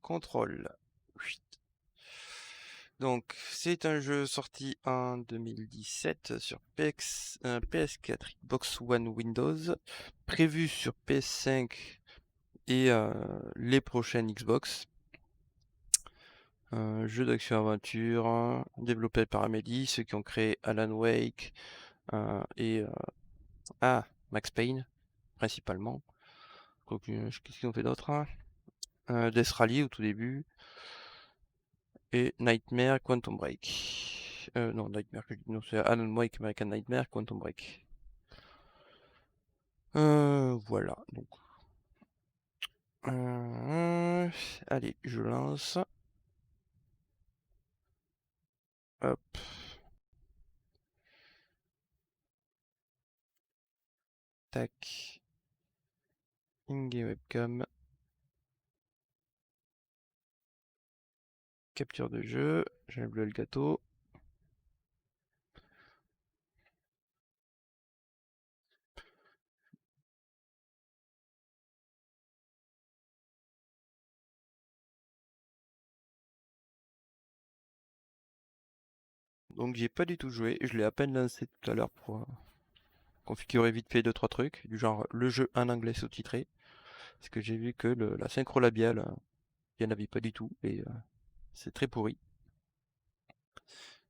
contrôle. Donc, c'est un jeu sorti en 2017 sur PS4, Xbox One, Windows, prévu sur PS5 et les prochaines Xbox. Un jeu d'action-aventure développé par Amélie, ceux qui ont créé Alan Wake et Max Payne, principalement. Qu'est-ce qu'ils ont fait d'autre? Death Rally au tout début. Et Nightmare Quantum Break. Non, Nightmare, non, c'est Alan Wake American Nightmare Quantum Break. Voilà, donc. Allez, je lance. Hop. Tac. In-game webcam. Capture de jeu. J'enlève le gâteau. Donc j'ai pas du tout joué, je l'ai à peine lancé tout à l'heure pour configurer vite fait 2-3 trucs, du genre le jeu en anglais sous-titré, parce que j'ai vu que la synchro labiale, il n'y en avait pas du tout, et c'est très pourri.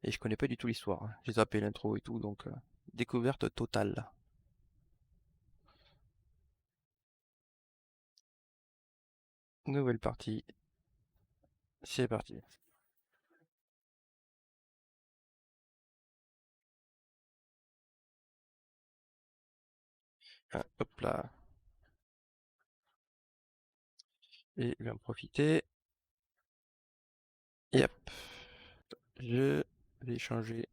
Et je connais pas du tout l'histoire, hein. J'ai zappé l'intro et tout, donc découverte totale. Nouvelle partie, c'est parti. Hop là. Et je vais en profiter. Et hop. Je vais changer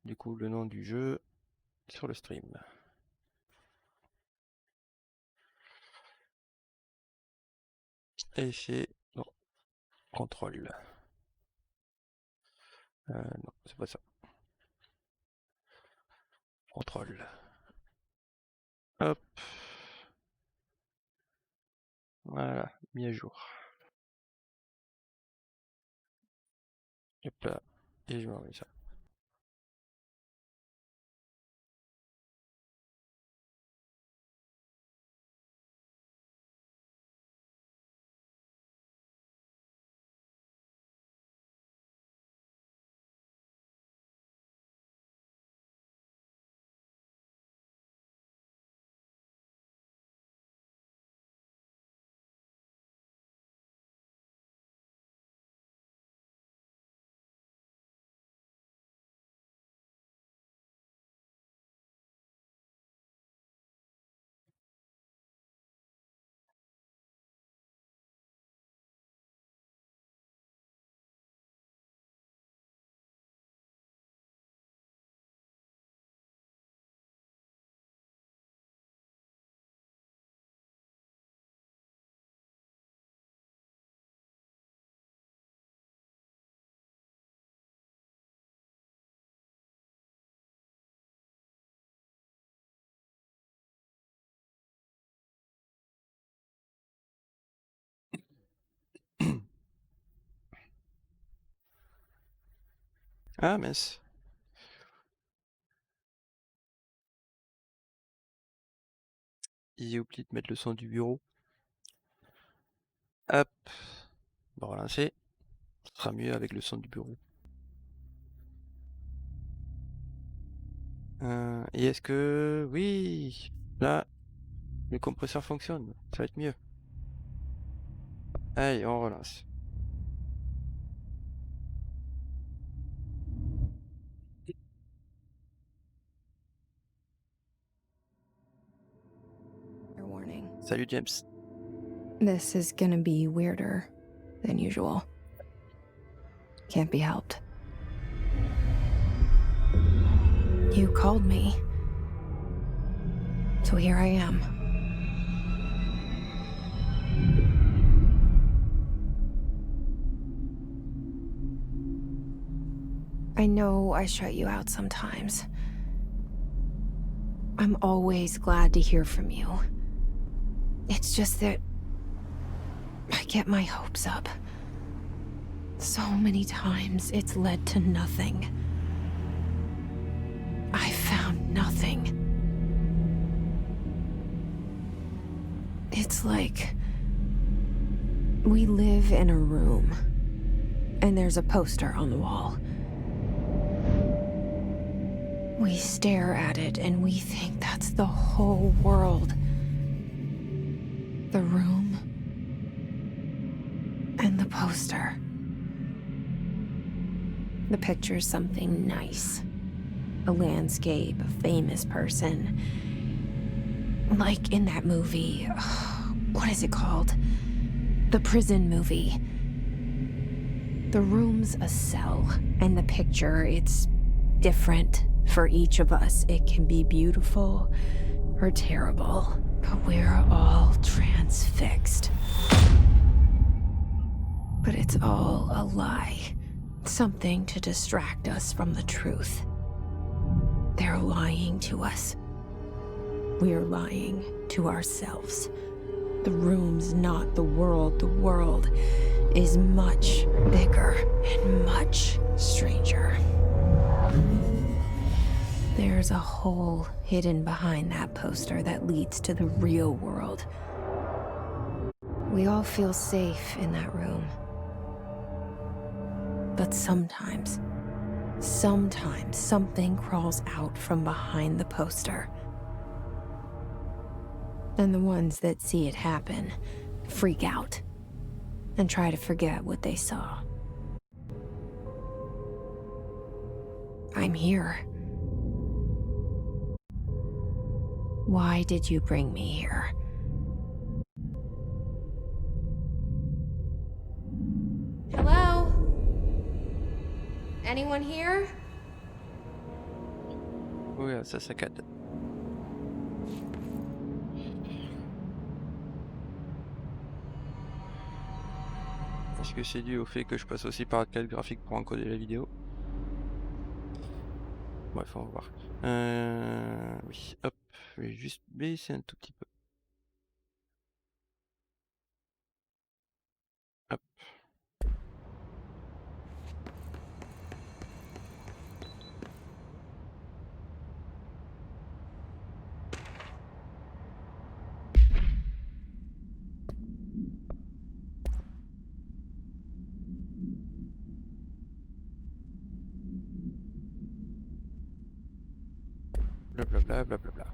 du coup le nom du jeu sur le stream. Et c'est contrôle. Non, c'est pas ça. Contrôle. Hop. Voilà, mis à jour. Hop là. Et je m'en mets ça. Ah mince. J'ai oublié de mettre le son du bureau. Hop. On va relancer. Ce sera mieux avec le son du bureau. Et est-ce que... Oui. Là, le compresseur fonctionne. Ça va être mieux. Allez, on relance. Warning. Salut James. This is gonna be weirder than usual. Can't be helped. You called me. So here I am. I know I shut you out sometimes. I'm always glad to hear from you. It's just that I get my hopes up. So many times it's led to nothing. I found nothing. It's like we live in a room, and there's a poster on the wall. We stare at it and we think that's the whole world. The room and the poster. The picture's something nice. A landscape, a famous person. Like in that movie, what is it called? The prison movie. The room's a cell, and the picture, it's different for each of us. It can be beautiful or terrible, but we're all transfixed. But it's all a lie. Something to distract us from the truth. They're lying to us. We're lying to ourselves. The room's not the world. The world is much bigger and much stranger. There's a hole hidden behind that poster that leads to the real world. We all feel safe in that room. But sometimes something crawls out from behind the poster. And the ones that see it happen freak out and try to forget what they saw. I'm here. Why did you bring me here? Hello? Anyone here? Oui, ça saccade. Est-ce que c'est dû au fait que je passe aussi par la carte graphique pour encoder la vidéo? Bref, on va voir. Oui, hop, je vais juste baisser un tout petit peu. Hop. Blablabla, blablabla.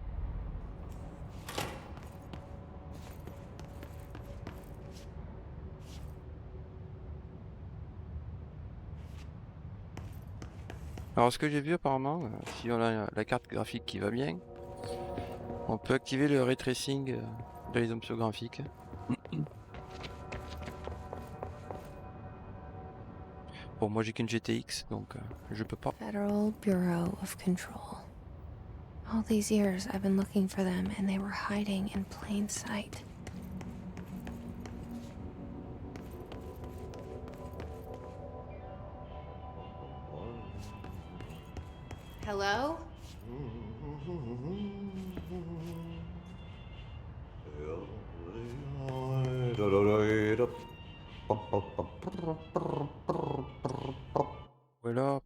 Alors ce que j'ai vu apparemment, si on a la carte graphique qui va bien, on peut activer le ray tracing dans les options graphiques. Bon, moi j'ai qu'une GTX, donc je peux pas. Federal Bureau of Control. All these years I've been looking for them and they were hiding in plain sight. Hello? Voilà,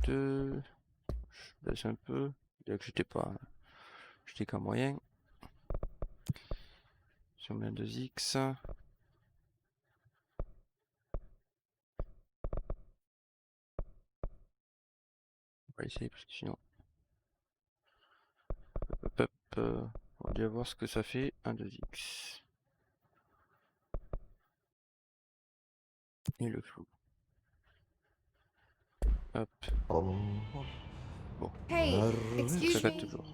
je baisse un peu, bien que j'étais qu'à moyen. Si on met un 2x, on va essayer parce que sinon, on va déjà voir ce que ça fait un 2x. Et le flou. Hop. Bon. Hey, excuse Ça capte me. toujours.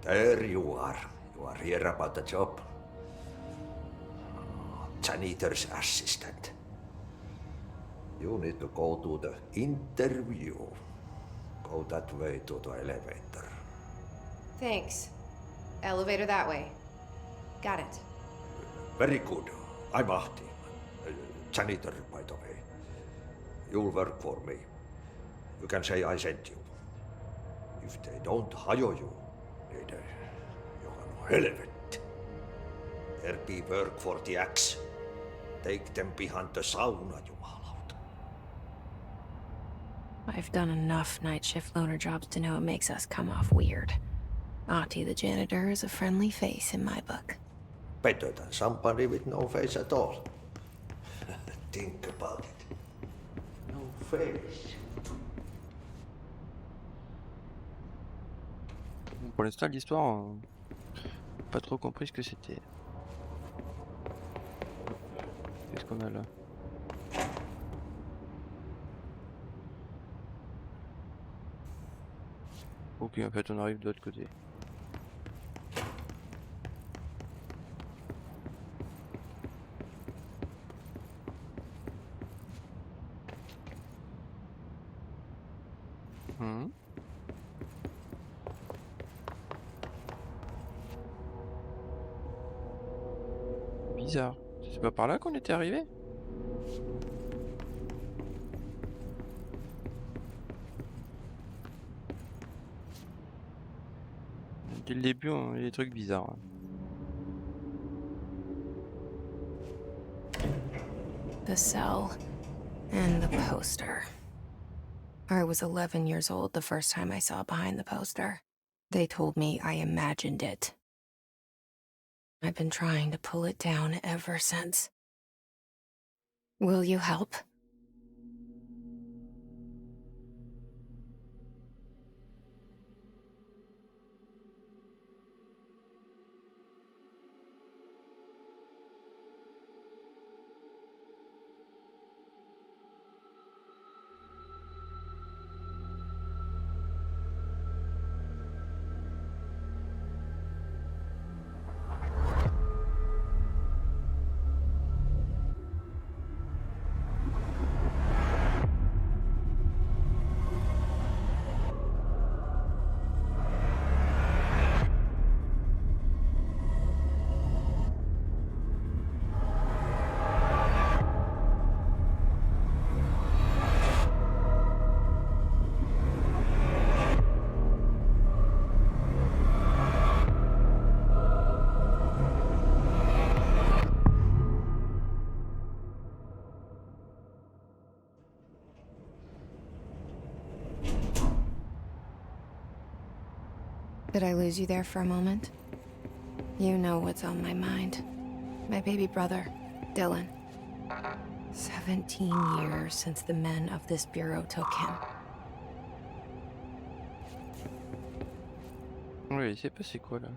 There you are. You are here about the job. Janitor's assistant. You need to go to the interview. Go that way to the elevator. Thanks. Elevator that way. Got it. Very good. I'm Ahti. Janitor, by the way. You'll work for me. You can say I sent you. If they don't hire you, niin Johan Helvet. There be work for the axe. Take them behind the sauna, jumalauta. I've done enough night shift loner jobs to know it makes us come off weird. Ahti the janitor is a friendly face in my book. Better than somebody with no face at all. Think about it. No face. Pour l'instant, l'histoire, pas trop compris ce que c'était. Qu'est-ce qu'on a là? Ok, en fait, on arrive de l'autre côté. Mhm. Bizarre. C'est pas par là qu'on était arrivé? Dès le début, il y a des trucs bizarres. Hein. The cell and the poster. I was 11 years old the first time I saw behind the poster. They told me I imagined it. I've been trying to pull it down ever since. Will you help? Did I lose you there for a moment? You know what's on my mind. My baby brother, Dylan. 17 years since the men of this bureau took him. Oui, il s'est passé quoi là?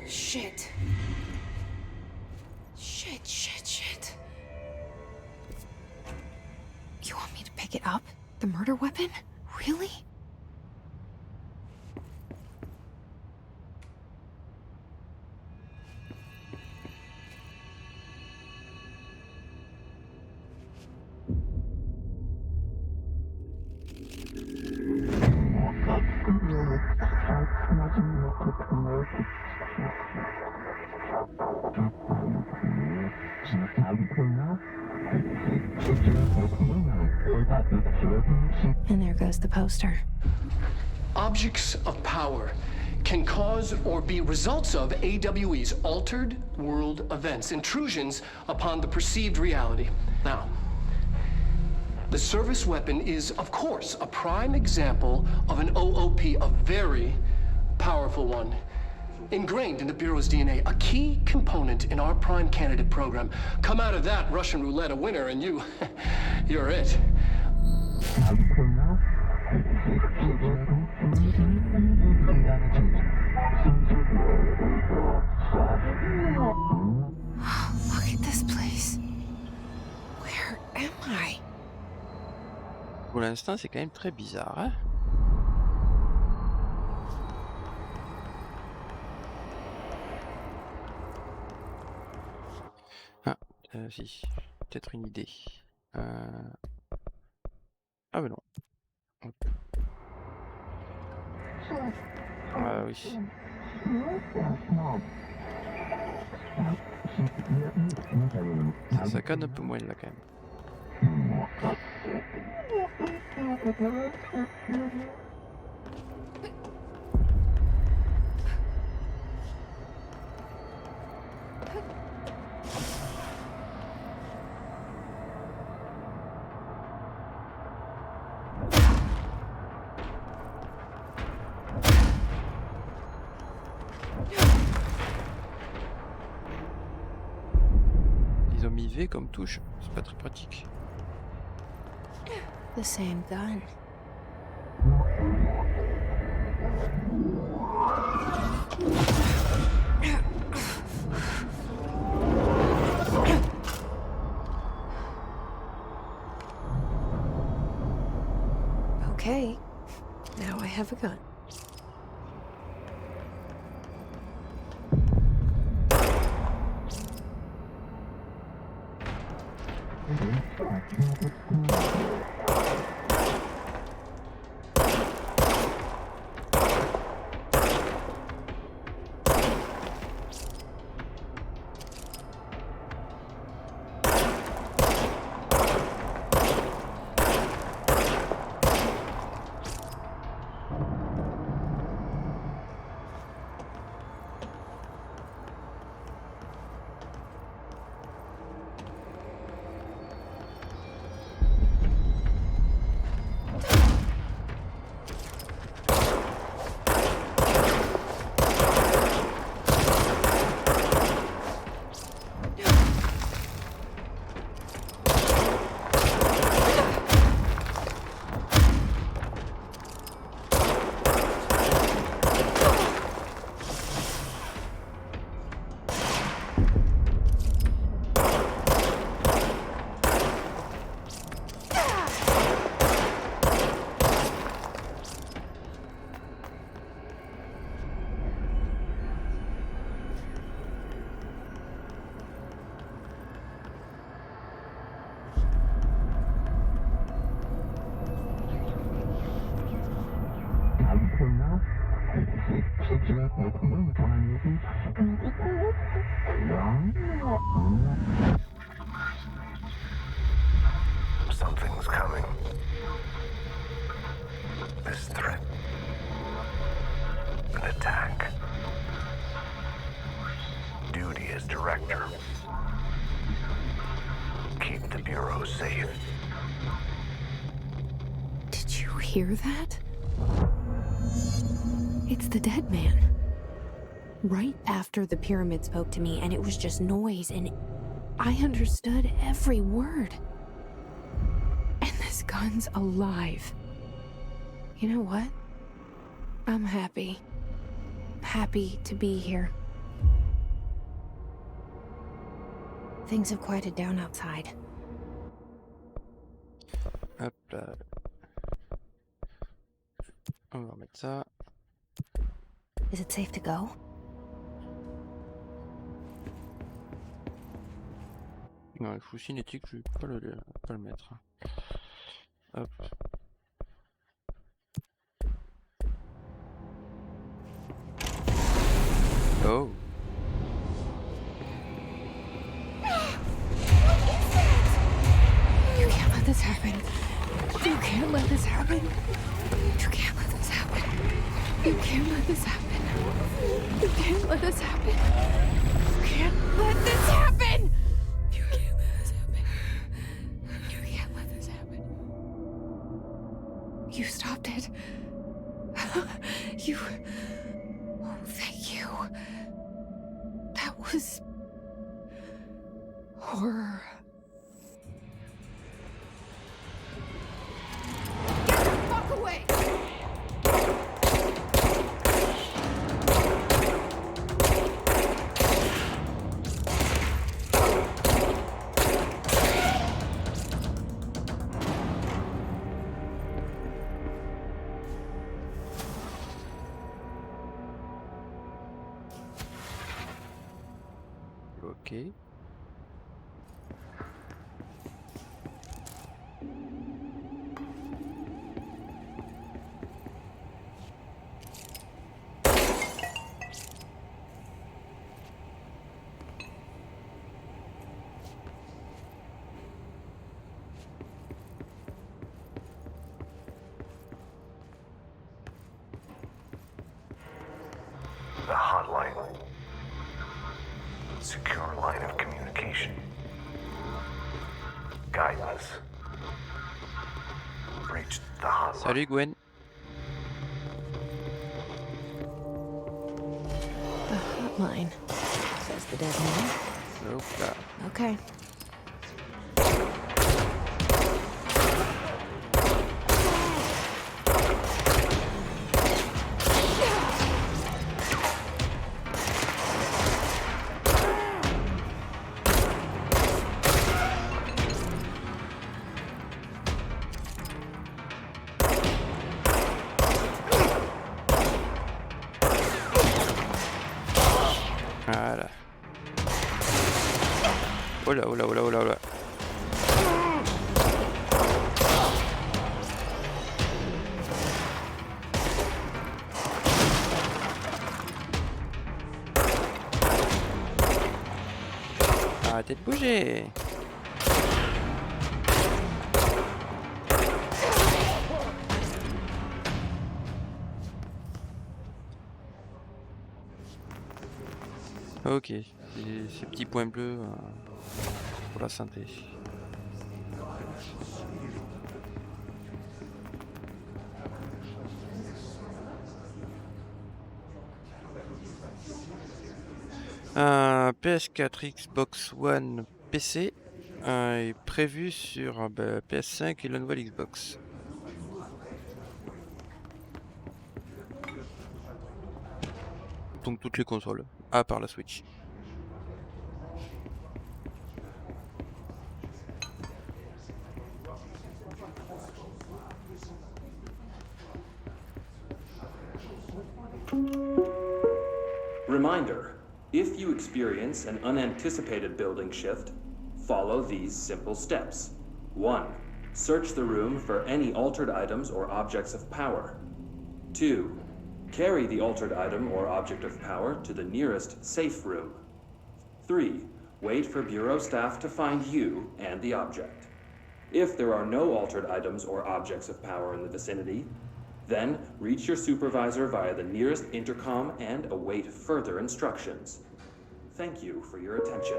Shit. Shit. You want me to pick it up? The murder weapon? Really? And there goes the poster. Objects of power can cause or be results of AWE's altered world events, intrusions upon the perceived reality. Now, the service weapon is, of course, a prime example of an OOP, a very powerful one. Ingrained in the Bureau's DNA, a key component in our prime candidate program. Come out of that Russian roulette a winner and you're it. Look at this place. Where am I? Pour l'instant, c'est quand même très bizarre. Hein? Ah, si. Peut-être une idée. Ah, mais non. Hop. Ah oui. Ça saccade un peu moins là quand même. Ils ont mis V comme touche, c'est pas très pratique. The same gun. Okay, now I have a gun. Something's coming. This threat. An attack. Duty as director. Keep the Bureau safe. Did you hear that? It's the dead man. Right after the pyramid spoke to me, and it was just noise, and I understood every word. And this gun's alive. You know what? I'm happy. Happy to be here. Things have quieted down outside. Hop là. On va remettre ça. Is it safe to go? Non, le fou cinétique, je vais pas le mettre. Hop. Oh. You can't let this happen. You can't let this happen. You can't let this happen. You can't let this happen. You can't let this happen. You can't let this happen. You can't let this happen. You can't let this happen. You stopped it. You... Oh, thank you. That was... horror. Get the fuck away! Ok. the hotline. Secure line of communication. Guidance. Reach the hotline. Salut Gwen. The hotline, says the dead man. Hop là. Okay. Voilà. Oh là, oh là, oh là, oh là, oh là. Arrêtez de bouger. Ok, ces petits points bleus pour la santé. Un PS4, Xbox One, PC est prévu sur PS5 et la nouvelle Xbox. Donc toutes les consoles, à part la Switch. Reminder, if you experience an unanticipated building shift, follow these simple steps. 1. Search the room for any altered items or objects of power. 2. Carry the altered item or object of power to the nearest safe room. 3. Wait for Bureau staff to find you and the object. If there are no altered items or objects of power in the vicinity, then reach your supervisor via the nearest intercom and await further instructions. Thank you for your attention.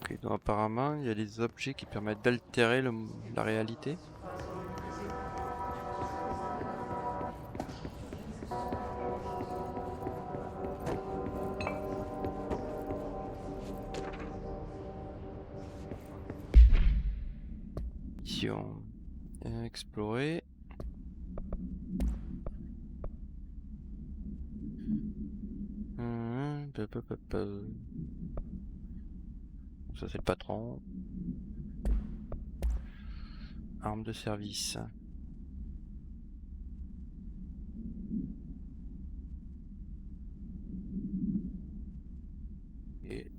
Ok, donc apparemment il y a des objets qui permettent d'altérer la réalité. Explorer. Ça c'est le patron. Arme de service. Et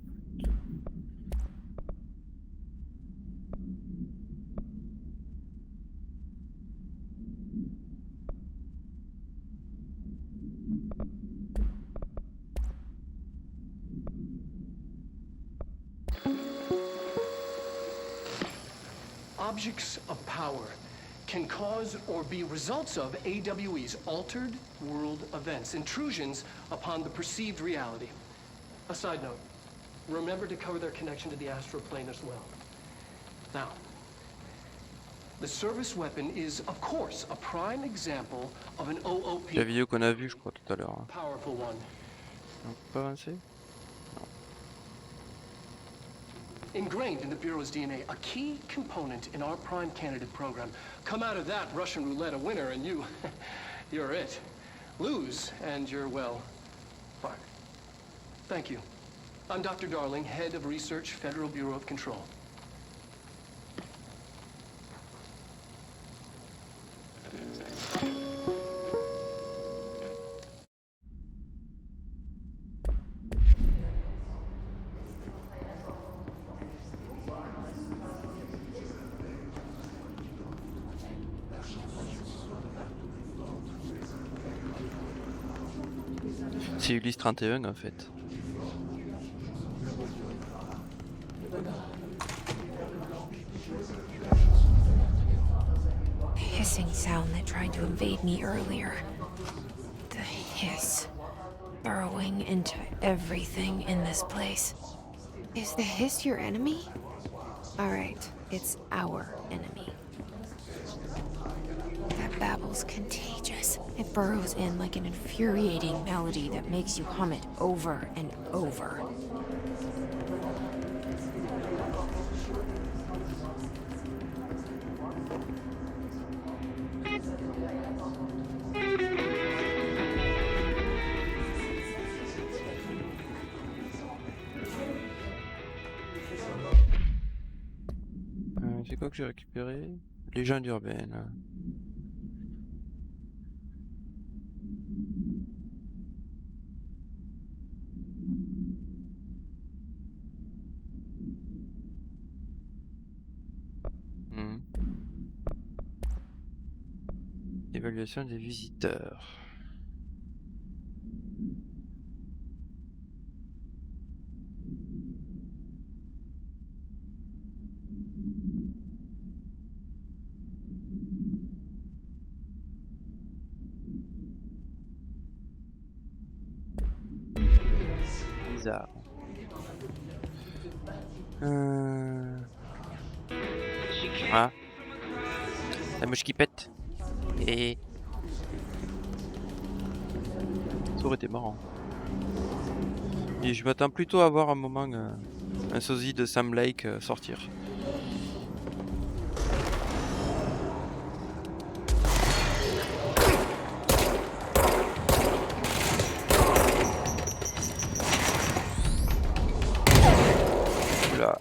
Objects of power can cause or be results of AWE's altered world events, intrusions upon the perceived reality. A side note, remember to cover their connection to the astral plane as well. Now, the service weapon is, of course, a prime example of an OOP. la vidéo qu'on a vue, je crois, tout à l'heure. Powerful one. On peut pas avancer? Ingrained in the Bureau's DNA, a key component in our prime candidate program. Come out of that Russian roulette a winner and you're it. Lose and you're, well, fired. Thank you. I'm Dr. Darling, Head of Research, Federal Bureau of Control. C'est Ulysse 31 en fait. His hissing sound that tried to invade me earlier. The hiss. Burrowing into everything in this place. Is the hiss your enemy? Alright, it's our enemy. That babble's contagious. It burrows in like an infuriating melody that makes you hum it over and over. C'est quoi que j'ai récupéré? Légende urbaine. Évaluation des visiteurs. Bizarre. Ah. La mouche qui pète. Et ça aurait été marrant. Et je m'attends plutôt à voir un moment un sosie de Sam Lake sortir. Oula.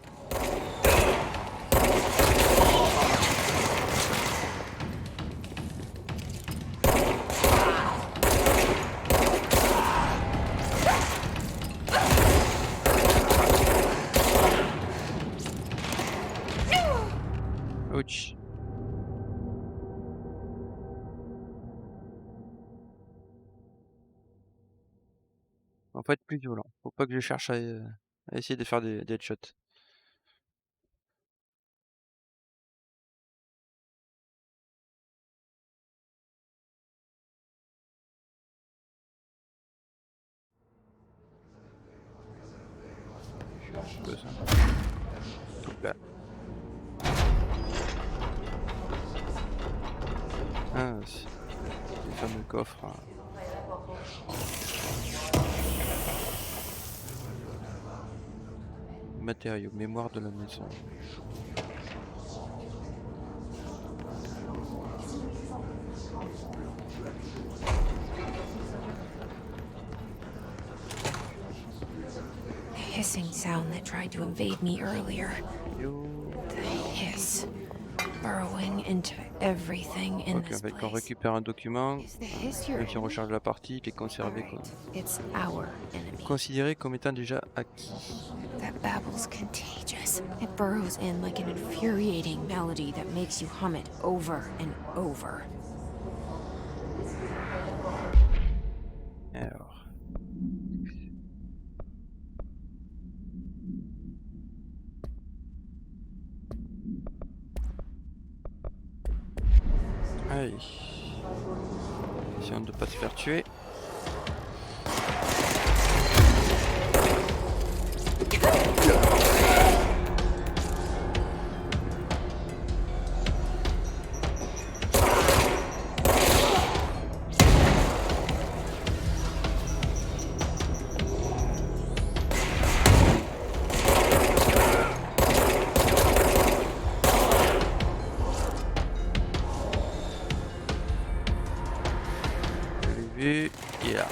Ouch. On va pas être plus violent. Faut pas que je cherche à essayer de faire des headshots. Je peux ça. Là. Ah, c'est le fameux coffre. Matériaux, mémoire de la maison. The hissing sound that tried to invade me earlier. The hiss. Burrowing into everything in Ok, this quand on place. récupère un document, Is the hiss your même si on enemy? recharge la partie, il est conservé Alright, it's our enemy. considéré comme étant déjà acquis. That babble's contagious. It burrows in like an infuriating melody that makes you hum it over and over. Alors. Allez. Essayons de ne pas se faire tuer. Vu, il est là.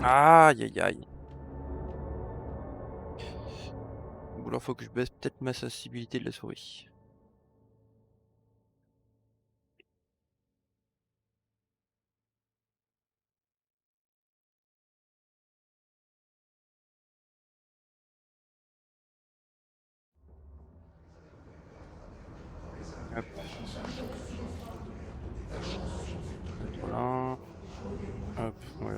Aïe aïe aïe. Ou alors faut que je baisse peut-être ma sensibilité de la souris. Hop. Trop lent. Hop, ouais,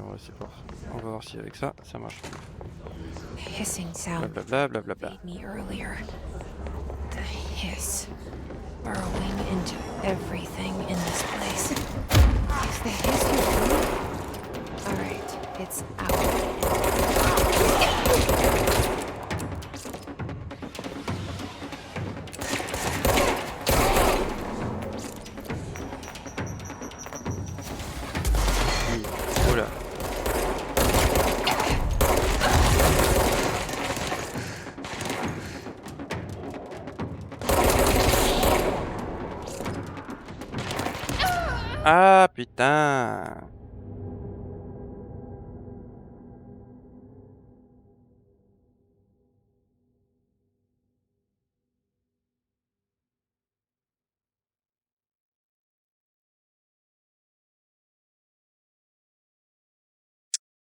on va voir si avec ça, ça marche. The hissing sound Blablabla, blablabla. made me earlier. The hiss burrowing into everything in this place. Is the hiss you heard? All right, it's out. Oula. Ah putain.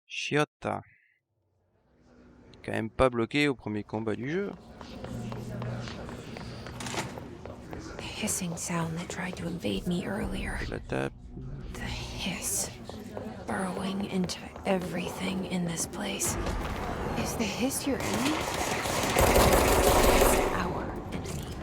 Chiotte. Quand même pas bloqué au premier combat du jeu. The hissing sound that tried to invade me earlier. La table. The hiss burrowing into everything in this place. Is the hiss your enemy? It's our enemy.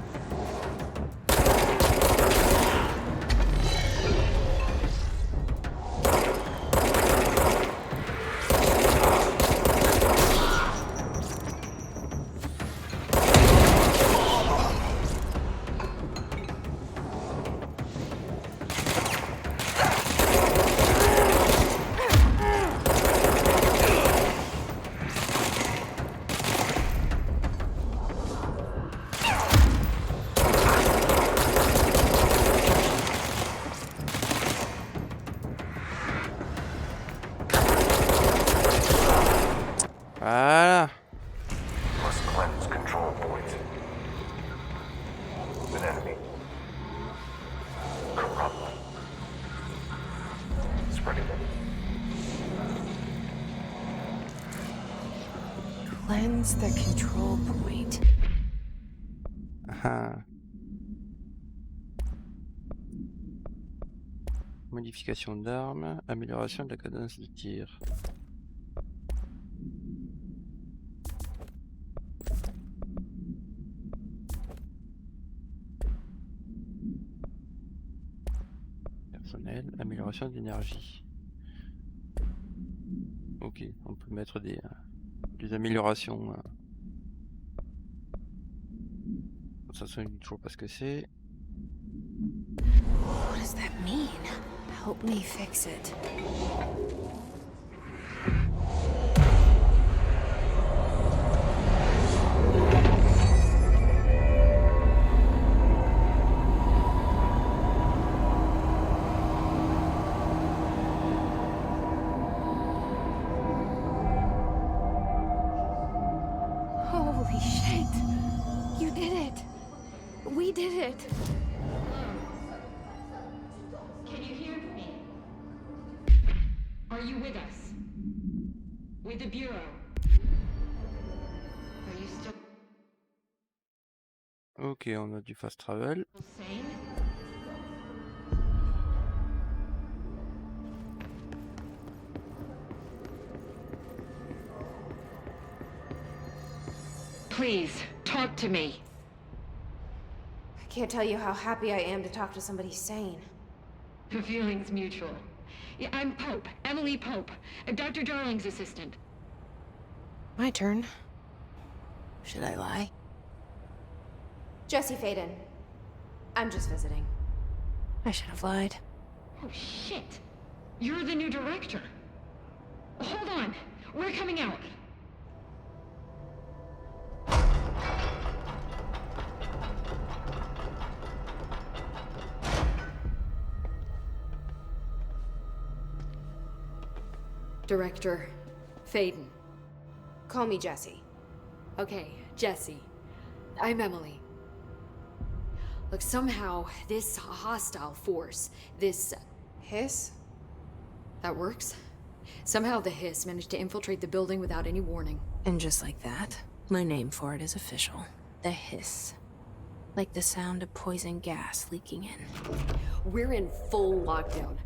Voilà. Must cleanse control points. An enemy. Corrupt. Spreading it. Cleanse the control point. Ah. Modification d'armes, amélioration de la cadence de tir. Personnel, amélioration d'énergie. Ok, on peut mettre des améliorations. De toute façon, il dit toujours pas ce que c'est. What does that mean? Help me fix it. Holy shit! You did it! We did it! Can you hear me? Are you with us? With the Bureau? Are you still Ok, on a du fast travel. sane? Please, talk to me. I can't tell you how happy I am to talk to somebody sane. The feeling's mutual. Yeah, I'm Pope, Emily Pope, Dr. Darling's assistant. My turn. Should I lie? Jesse Faden. I'm just visiting. I should have lied. Oh, shit. You're the new director. Hold on. We're coming out. Director Faden. Call me Jesse. Okay, Jesse. I'm Emily. Look, somehow this hostile force, this... Hiss? that works? Somehow the hiss managed to infiltrate the building without any warning. And just like that, my name for it is official. The hiss. Like the sound of poison gas leaking in. We're in full lockdown.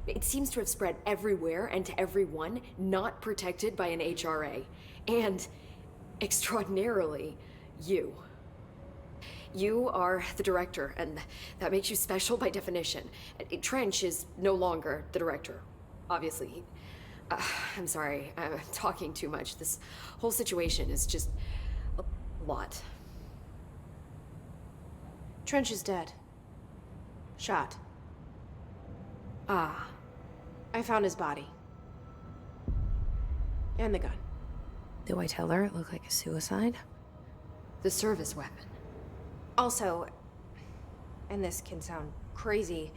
It seems to have spread everywhere and to everyone not protected by an HRA. And, extraordinarily, you. You are the director, and that makes you special by definition. Trench is no longer the director, obviously. I'm sorry, I'm talking too much. This whole situation is just a lot. Trench is dead. Shot. Ah. I found his body. And the gun. Do I tell her it looked like a suicide? The service weapon. Also, and this can sound crazy,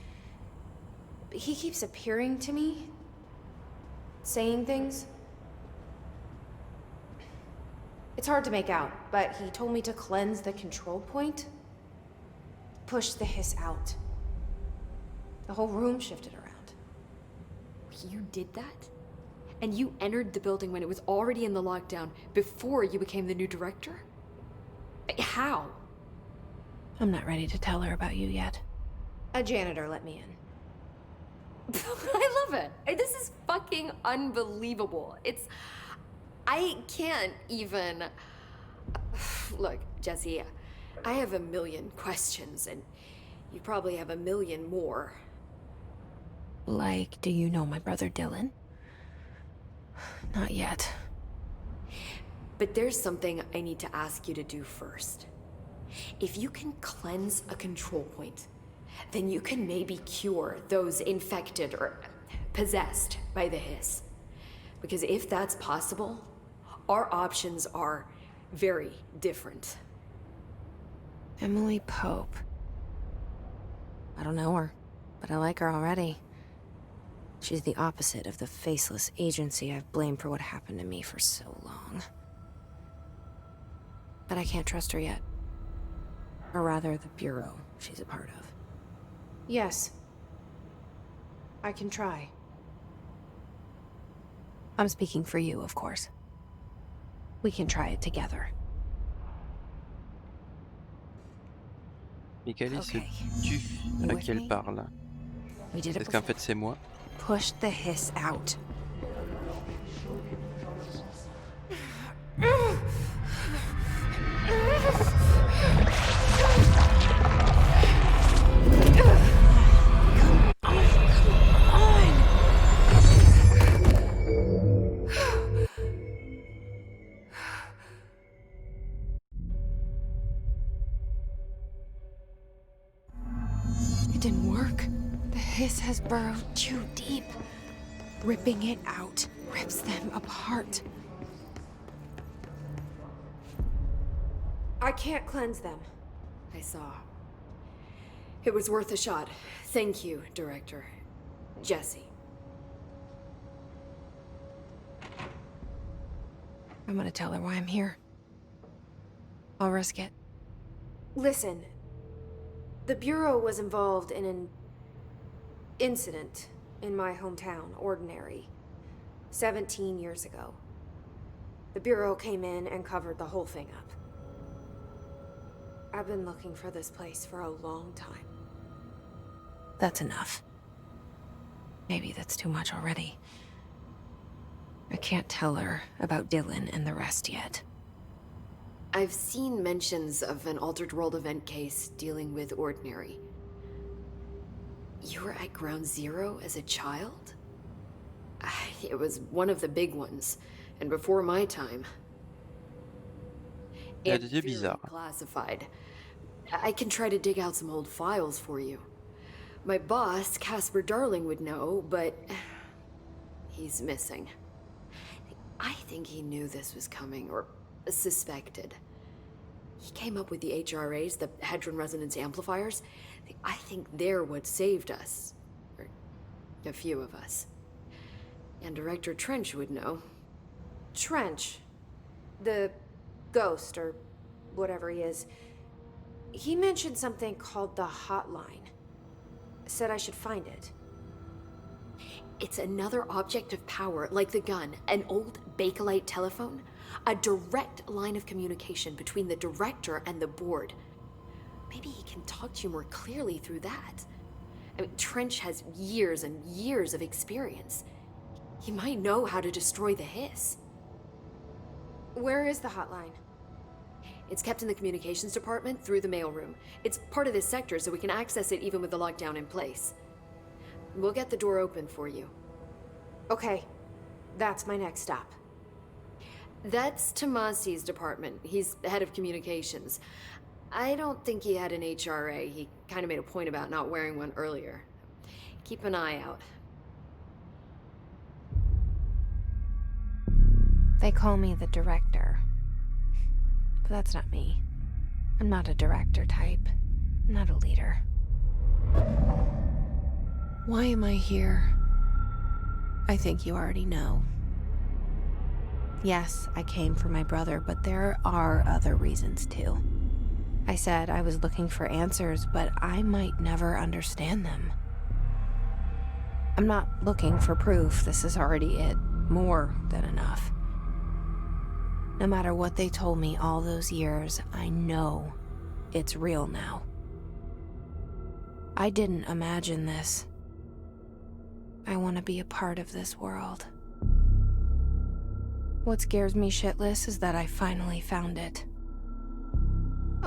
but he keeps appearing to me, saying things. It's hard to make out, but he told me to cleanse the control point, push the hiss out. The whole room shifted around. You did that? And you entered the building when it was already in the lockdown before you became the new director? How? I'm not ready to tell her about you yet. A janitor let me in. I love it. This is fucking unbelievable. I can't even... Look, Jesse, I have a million questions, and you probably have a million more. Like, do you know my brother Dylan? Not yet. But there's something I need to ask you to do first. If you can cleanse a control point, then you can maybe cure those infected or possessed by the hiss. Because if that's possible, our options are very different. Emily Pope. I don't know her, but I like her already. She's the opposite of the faceless agency I've blamed for what happened to me for so long. But I can't trust her yet. Or rather, the Bureau she's a part of. Yes. I can try. I'm speaking for you, of course. We can try it together. Michaelis se Okay. tue You à with qui elle me? parle. We did it Est-ce qu'en before. fait c'est moi? Push the hiss out. It didn't work. The hiss has burrowed too deep. Ripping it out rips them apart. I can't cleanse them. I saw. It was worth a shot. Thank you, Director. Jesse. I'm gonna tell her why I'm here. I'll risk it. Listen, the Bureau was involved in an incident in my hometown, Ordinary, 17 years ago. The Bureau came in and covered the whole thing up. I've been looking for this place for a long time. That's enough. Maybe that's too much already. I can't tell her about Dylan and the rest yet. I've seen mentions of an Altered World event case dealing with Ordinary. You were at Ground Zero as a child? It was one of the big ones, and before my time. Il y a And des yeux very bizarres. classified. I can try to dig out some old files for you. My boss, Casper Darling, would know, but he's missing. I think he knew this was coming, or suspected. He came up with the HRAs, the Hadron Resonance Amplifiers. I think they're what saved us. Or a few of us. And Director Trench would know. Trench, the ghost, or whatever he is, he mentioned something called the Hotline. Said I should find it. It's another object of power, like the gun, an old Bakelite telephone. A direct line of communication between the director and the board. Maybe he can talk to you more clearly through that. I mean, Trench has years and years of experience. He might know how to destroy the hiss. Where is the hotline? It's kept in the communications department through the mailroom. It's part of this sector, so we can access it even with the lockdown in place. We'll get the door open for you. Okay, that's my next stop. That's Tomasi's department. He's the head of communications. I don't think he had an HRA. He kind of made a point about not wearing one earlier. Keep an eye out. They call me the director. But that's not me. I'm not a director type. I'm not a leader. Why am I here? I think you already know. Yes, I came for my brother, but there are other reasons too. I said I was looking for answers, but I might never understand them. I'm not looking for proof. This is already it. More than enough. No matter what they told me all those years, I know it's real now. I didn't imagine this. I want to be a part of this world. What scares me shitless is that I finally found it.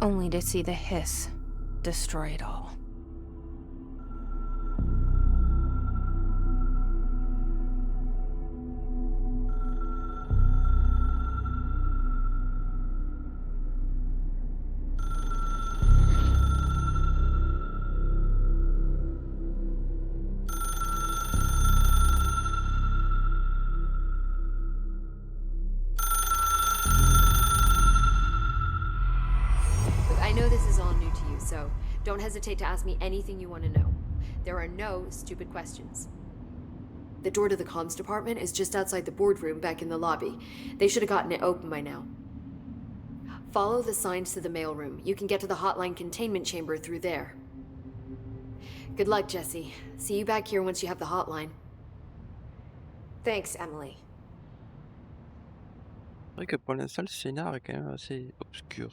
Only to see the hiss destroy it all. I know this is all new to you, so don't hesitate to ask me anything you want to know. There are no stupid questions. The door to the comms department is just outside the boardroom back in the lobby. They should have gotten it open by now. Follow the signs to the mailroom. You can get to the hotline containment chamber through there. Good luck, Jesse. See you back here once you have the hotline. Thanks, Emily. C'est vrai que pour l'instant, le scénar est quand même assez obscur.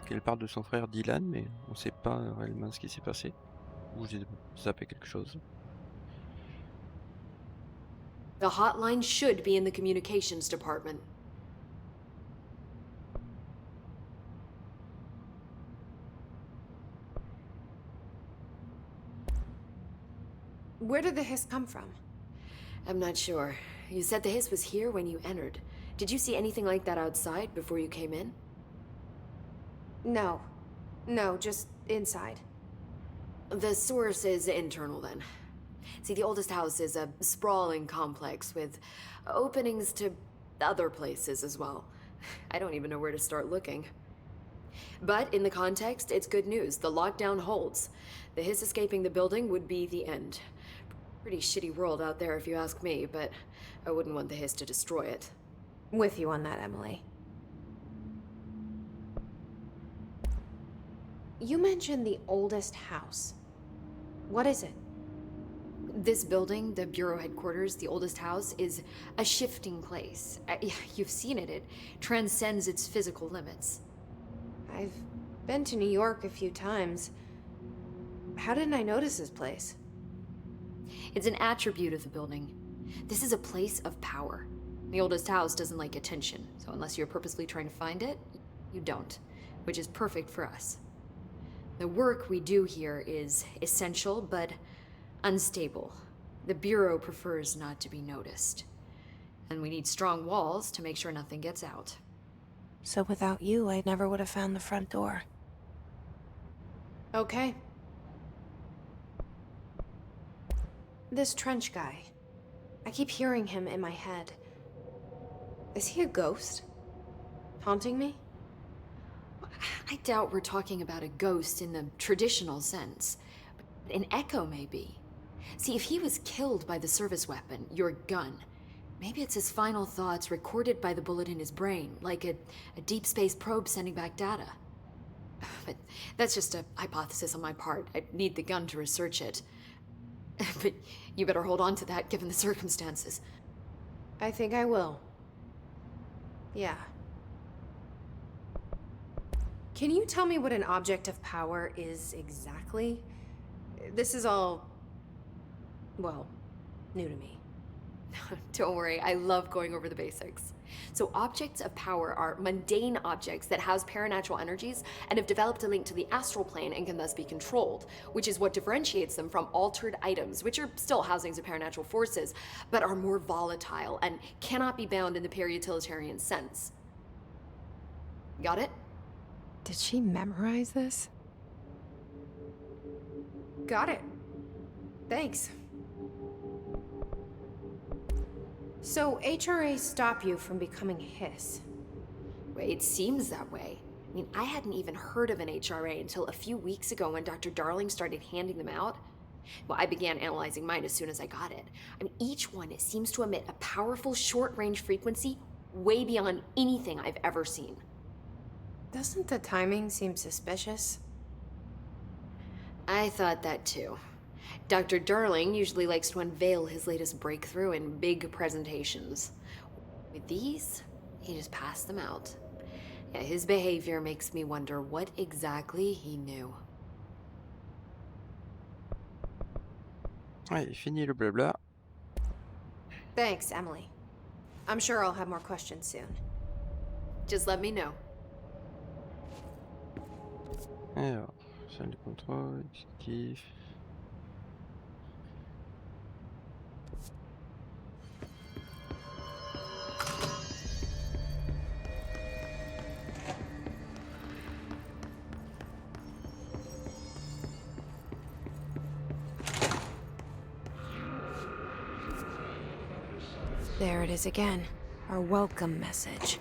Qu'elle parle de son frère Dylan, mais on sait pas réellement ce qui s'est passé. Ou j'ai zappé quelque chose. The hotline should be in the communications department. Where did the hiss come from? I'm not sure. You said the hiss was here when you entered. Did you see anything like that outside before you came in? No. No, just inside. The source is internal, then. See, the oldest house is a sprawling complex with openings to other places as well. I don't even know where to start looking. But in the context, it's good news. The lockdown holds. The hiss escaping the building would be the end. Pretty shitty world out there if you ask me, but I wouldn't want the hiss to destroy it. With you on that, Emily. You mentioned the oldest house. What is it? This building, the Bureau headquarters, the oldest house, is a shifting place. You've seen it. It transcends its physical limits. I've been to New York a few times. How didn't I notice this place? It's an attribute of the building. This is a place of power. The oldest house doesn't like attention, so unless you're purposely trying to find it, you don't, which is perfect for us. The work we do here is essential, but unstable. The Bureau prefers not to be noticed. And we need strong walls to make sure nothing gets out. So without you, I never would have found the front door. Okay. This Trench guy. I keep hearing him in my head. Is he a ghost? Haunting me? I doubt we're talking about a ghost in the traditional sense. But an echo, maybe. See, if he was killed by the service weapon, your gun, maybe it's his final thoughts recorded by the bullet in his brain, like a deep space probe sending back data. But that's just a hypothesis on my part. I'd need the gun to research it. But you better hold on to that given the circumstances. I think I will. Yeah. Can you tell me what an object of power is exactly? This is all, well, new to me. Don't worry, I love going over the basics. So objects of power are mundane objects that house paranatural energies and have developed a link to the astral plane and can thus be controlled, which is what differentiates them from altered items, which are still housings of paranatural forces, but are more volatile and cannot be bound in the peri-utilitarian sense. Got it? Did she memorize this? Got it. Thanks. So HRA stop you from becoming Hiss? It seems that way. I mean, I hadn't even heard of an HRA until a few weeks ago when Dr. Darling started handing them out. Well, I began analyzing mine as soon as I got it. I mean, each one seems to emit a powerful short-range frequency way beyond anything I've ever seen. Doesn't the timing seem suspicious? I thought that too. Dr. Darling usually likes to unveil his latest breakthrough in big presentations. With these, he just passed them out. Yeah, his behavior makes me wonder what exactly he knew. Ouais, fini le blabla. Thanks, Emily. I'm sure I'll have more questions soon. Just let me know. Alors, salle de contrôle, exécutif. There it is again. Our welcome message.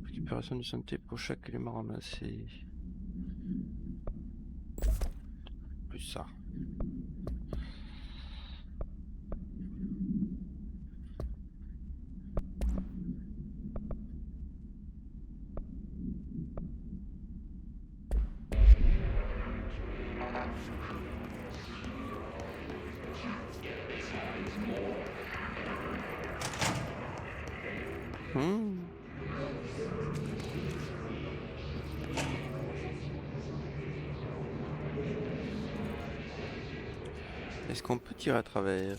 Récupération de santé pour chaque élément ramassé. Plus ça. Est-ce qu'on peut tirer à travers?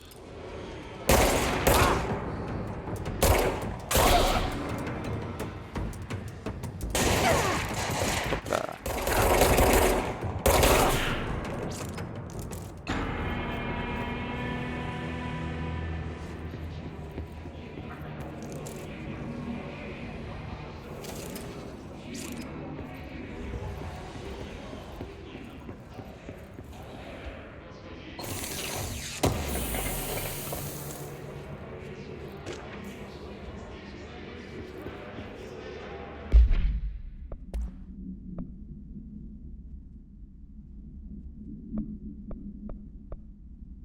Hop là.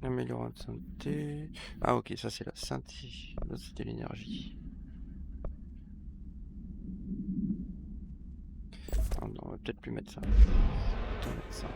Améliorant de santé. Ah ok, ça c'est la santé. Là c'était l'énergie. Ah non, on va peut-être plus mettre ça. On va mettre ça.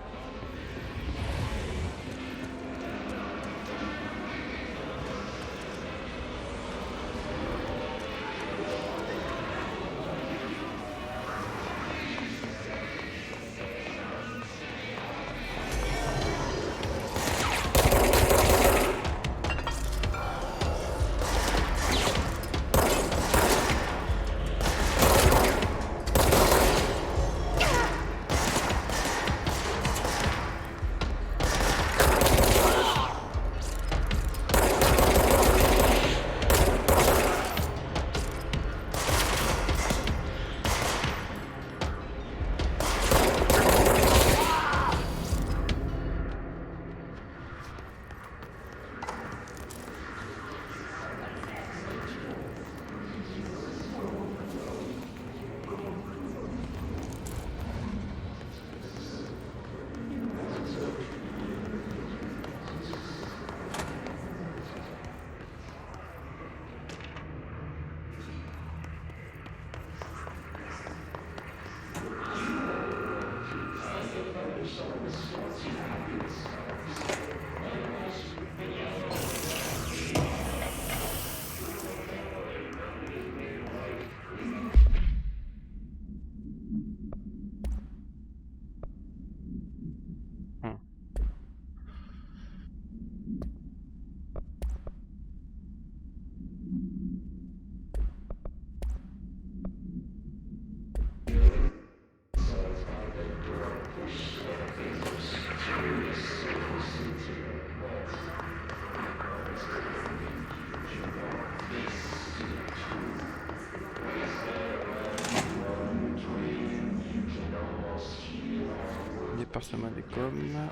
renforcement des coms.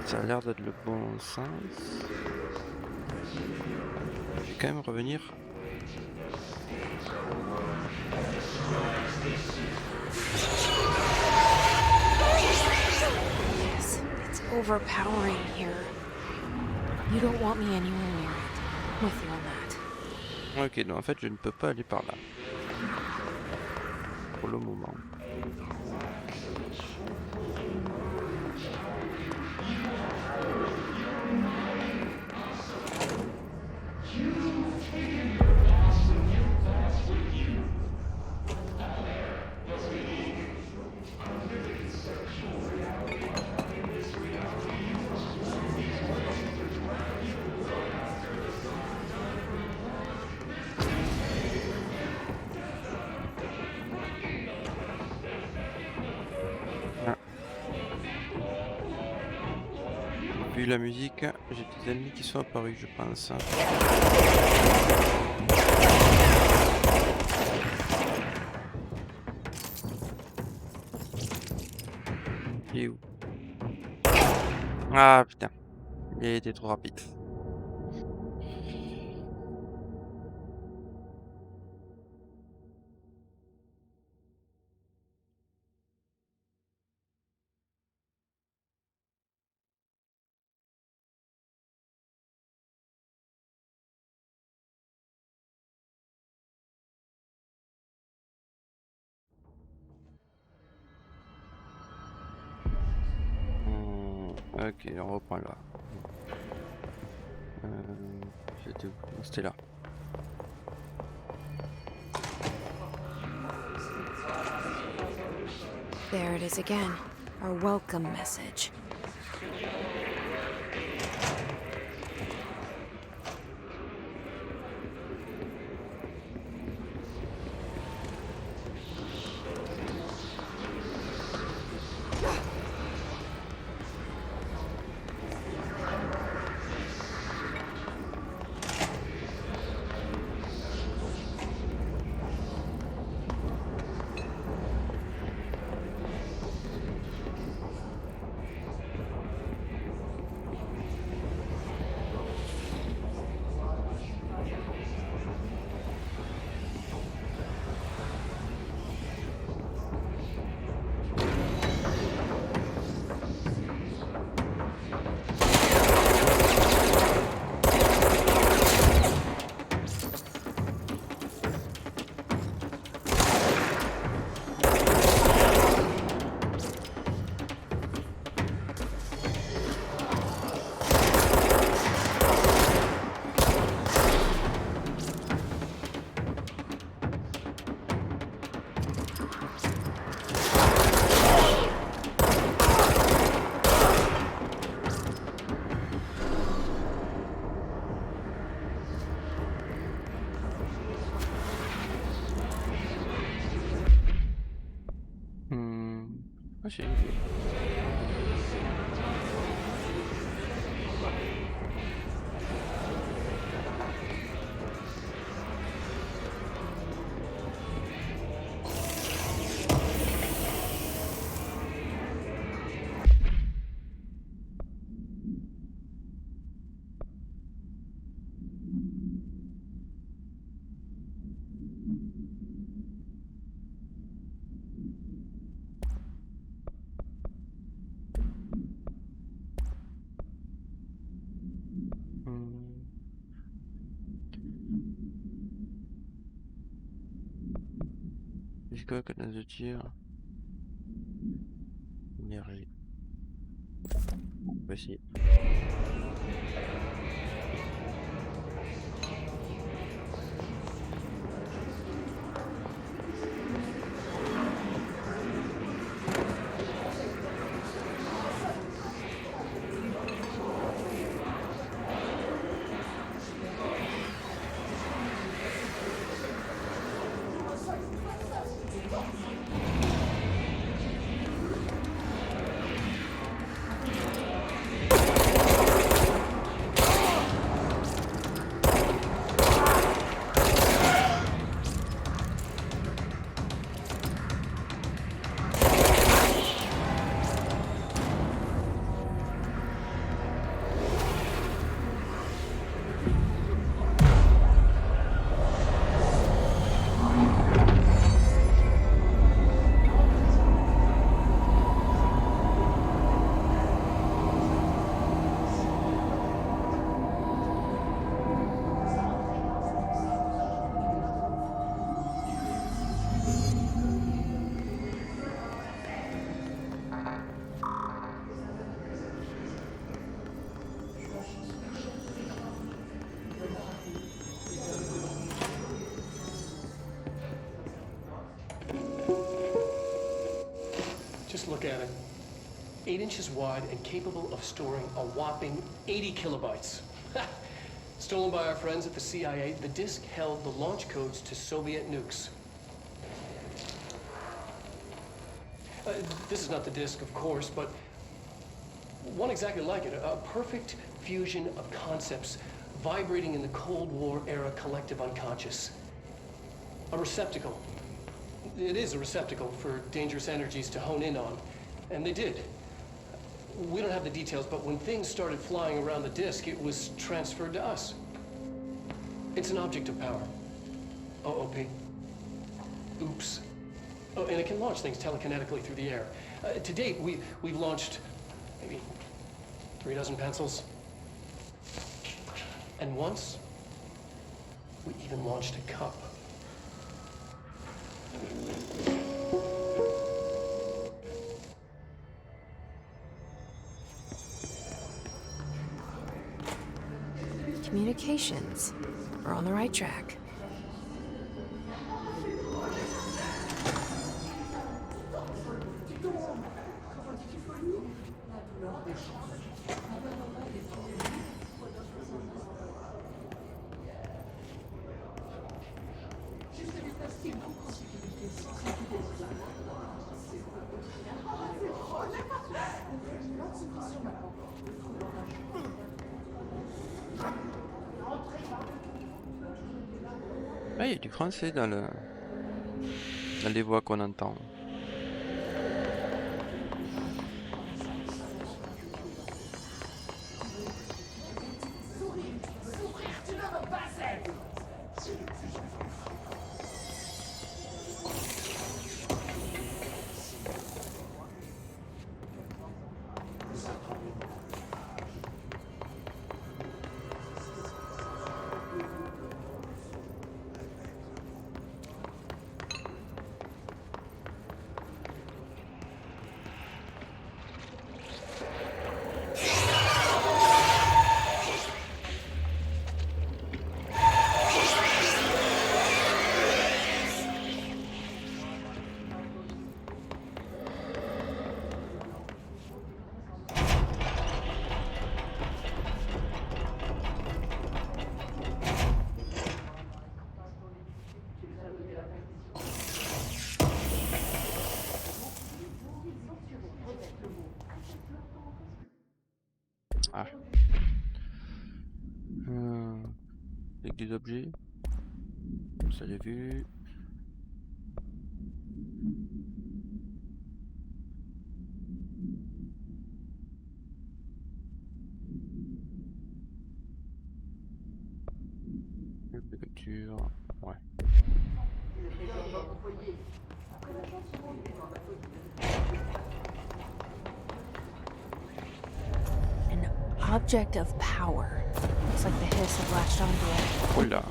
Ça a l'air d'être le bon sens. Je vais quand même revenir. Yes, it's overpowering here. You don't want me anywhere near it. I'm with you on that. Ok, donc en fait je ne peux pas aller par là. Pour le moment. Vu la musique, j'ai des ennemis qui sont apparus, je pense. Il est où? Ah putain, il a été trop rapide. Ok, on reprend là. C'était où? C'était là. There it is again. Our welcome message. J'ai une idée. C'est quoi cadence de tir? Énergie. Voici. 8 inches wide and capable of storing a whopping 80 kilobytes. Stolen by our friends at the CIA, the disk held the launch codes to Soviet nukes. This is not the disk, of course, but one exactly like it. A perfect fusion of concepts vibrating in the Cold War era collective unconscious. A receptacle. It is a receptacle for dangerous energies to hone in on. And they did. We don't have the details, but when things started flying around the disk, it was transferred to us. It's an object of power. OOP. Oops. Oh, and it can launch things telekinetically through the air. To date, we've launched maybe 3 dozen pencils. And once, we even launched a cup. Communications. We're on the right track. Ah, il y a du français dans les voix qu'on entend. Ah. Avec des objets. Ça j'ai vu. De capture. Ouais. An object of power. Looks like the hiss have latched onto it. Oh là.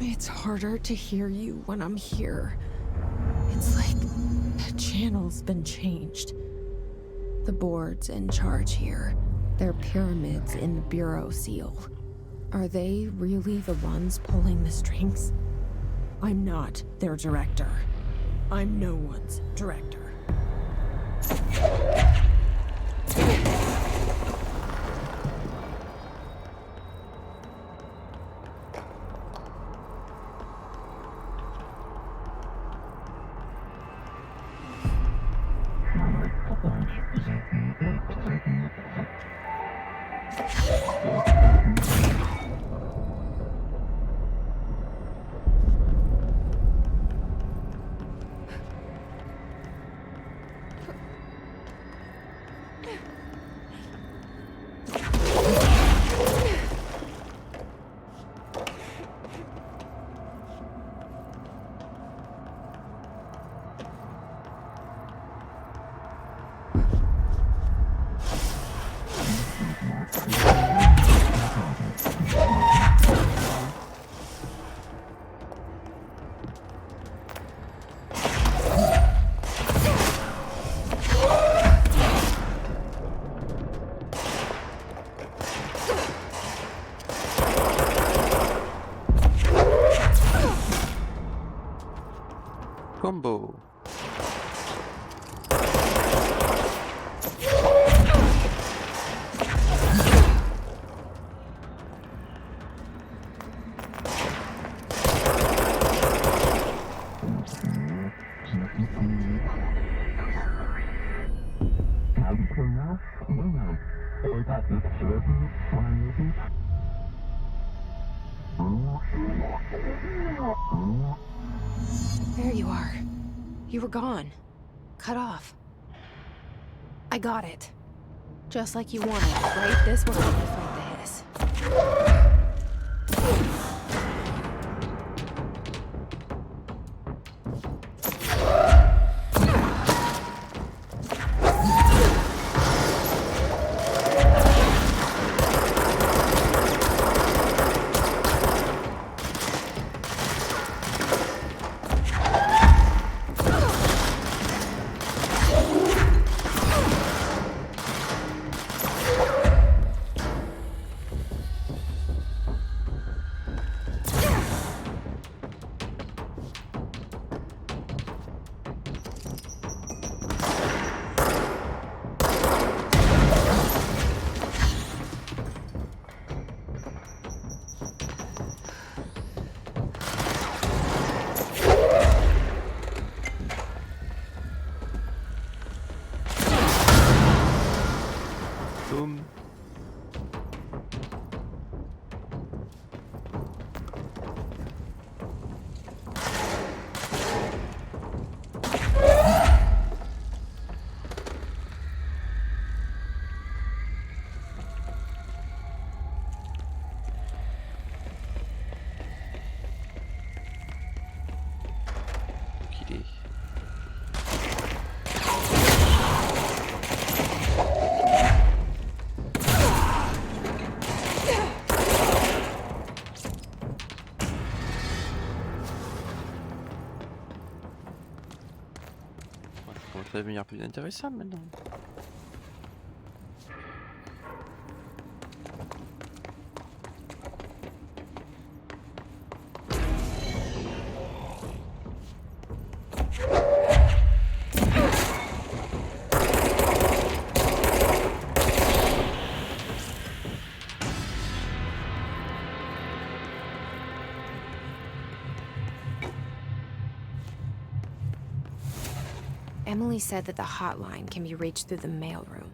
It's harder to hear you when I'm here. It's like the channel's been changed. The board's in charge here. They're pyramids in the bureau seal. Are they really the ones pulling the strings? I'm not their director. I'm no one's director. Combo. There you are. You were gone. Cut off. I got it. Just like you wanted, right? This will help me fight the hiss. Boom. Okay. Ça va devenir plus intéressant maintenant. Emily said that the hotline can be reached through the mailroom.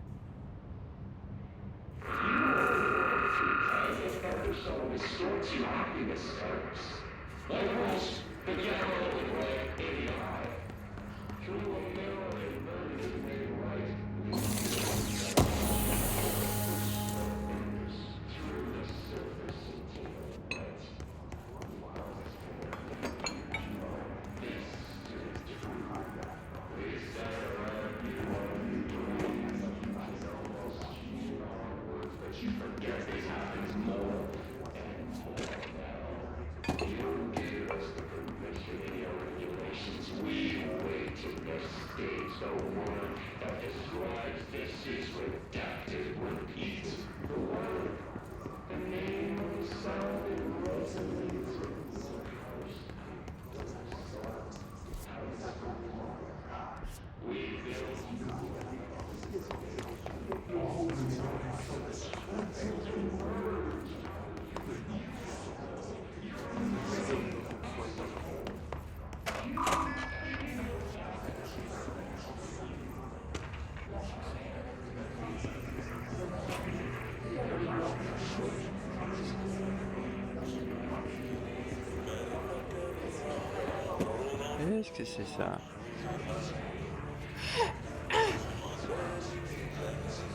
Qu'est-ce que c'est ça?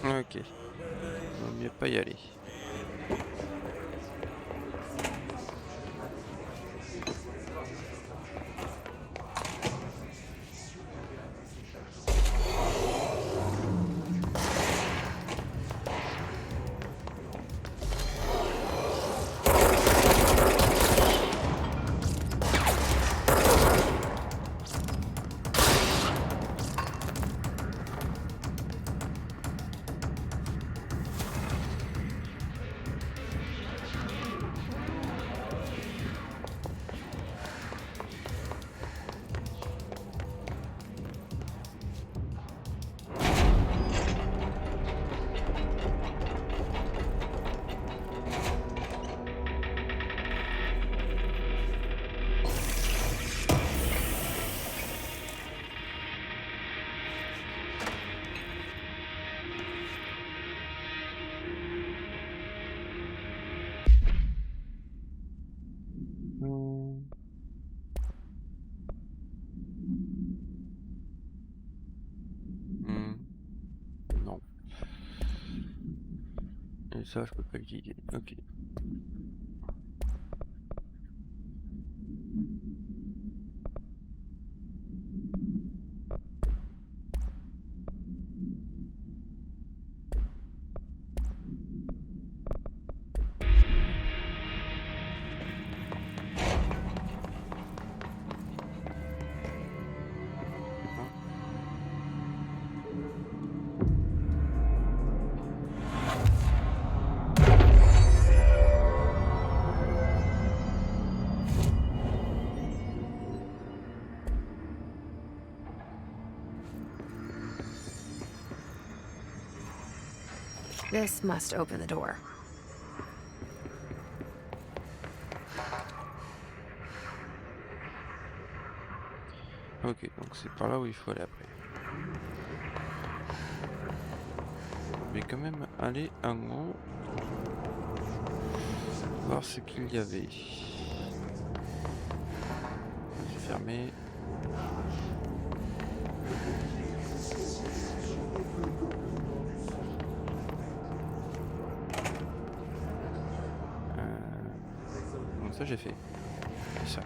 Ok. Vaut mieux pas y aller. Non. Et ça, je peux pas l'utiliser. Ok. This must open the door. Ok, donc c'est par là où il faut aller après. Je vais quand même aller en haut. Voir ce qu'il y avait. C'est fermé. Donc ça j'ai fait. C'est ça.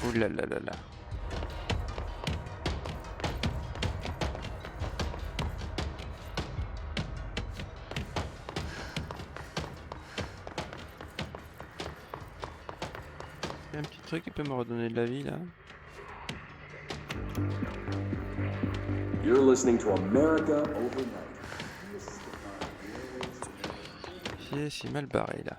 Ouh là là là là. Il y a un petit truc qui peut me redonner de la vie là. You're listening to America Overnight. C'est mal barré là.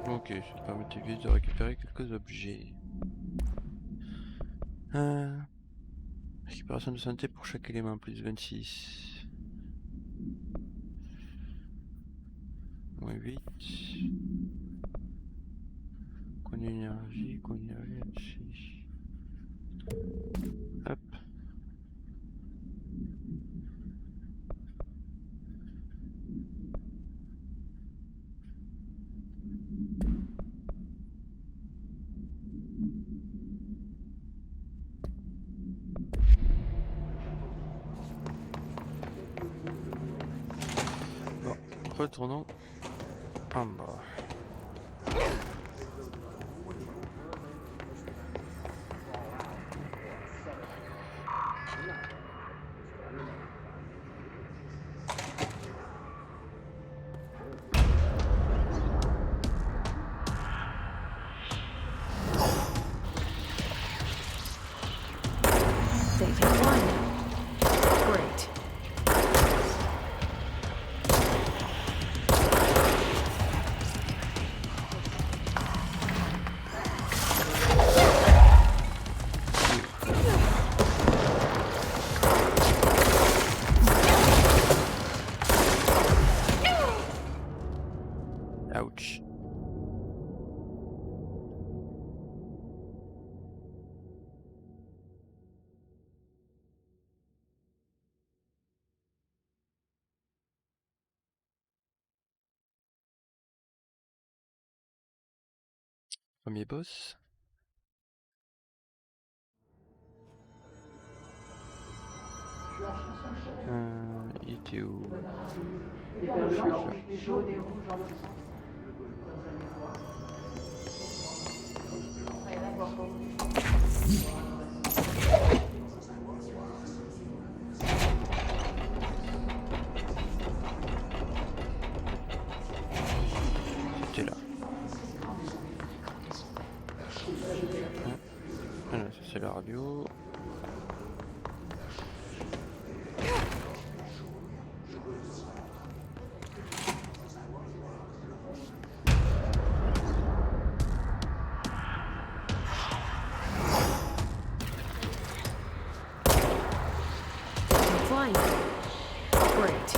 Ok, ça permettait juste de récupérer quelques objets. Récupération de santé pour chaque élément, plus 26. Moins 8. Coin d'énergie, 26. Hop. Bon, retournons en bas. They can one. Great. Ouch. Premier boss. Il était où? Je suis là. C'était là. Voilà, ça c'est la radio. I'm flying. Great.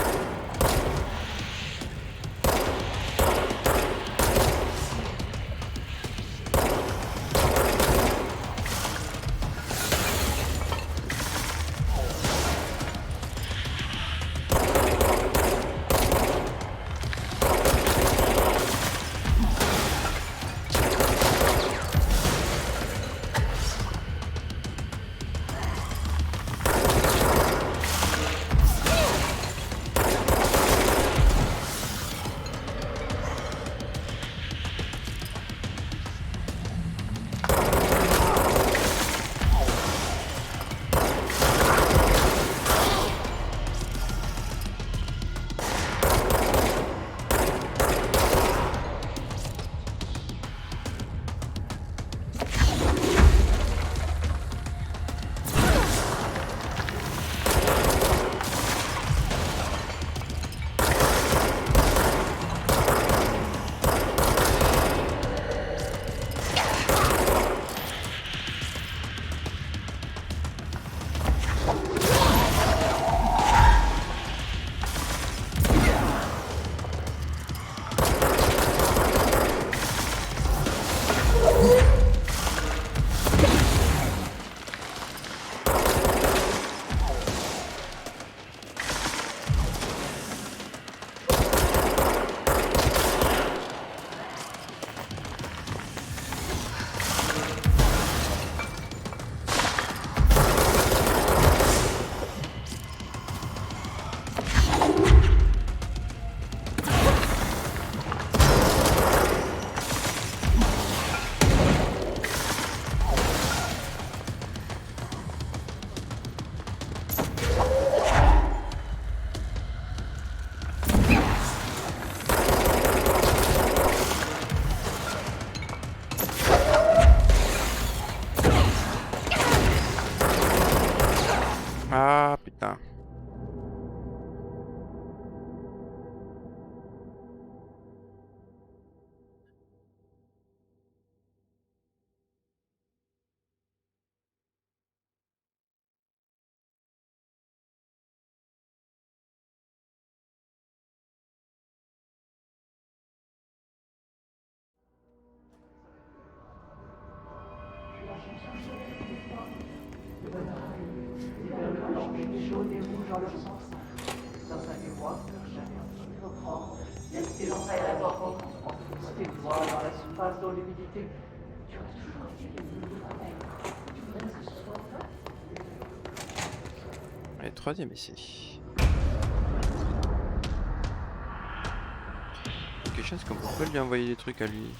Allez, troisième essai. La question, c'est qu'on peut pas lui envoyer des trucs à lui.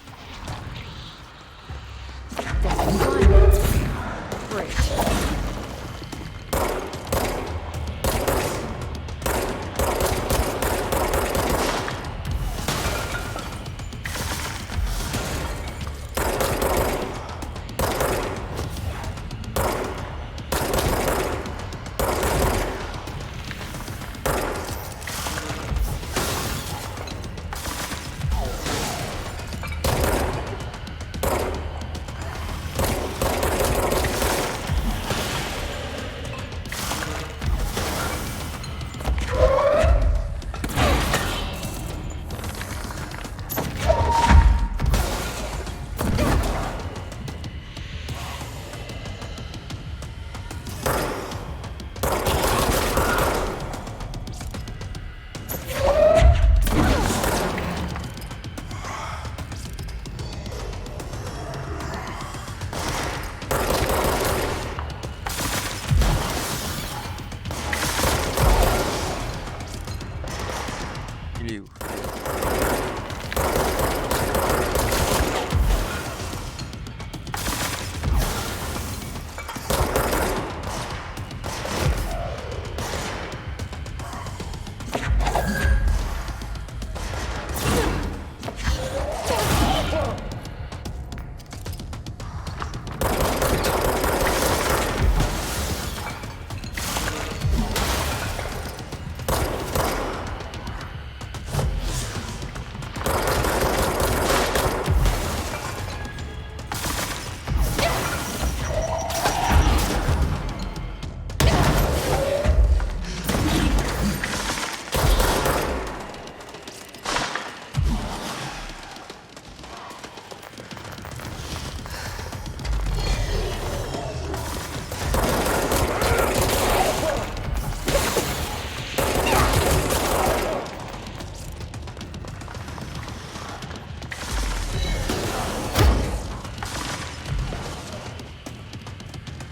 Il est où?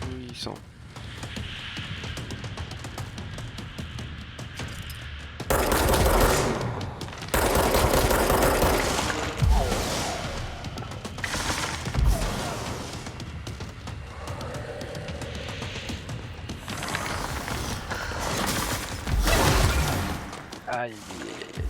Où ils sont? Aïe, aïe, aïe, aïe.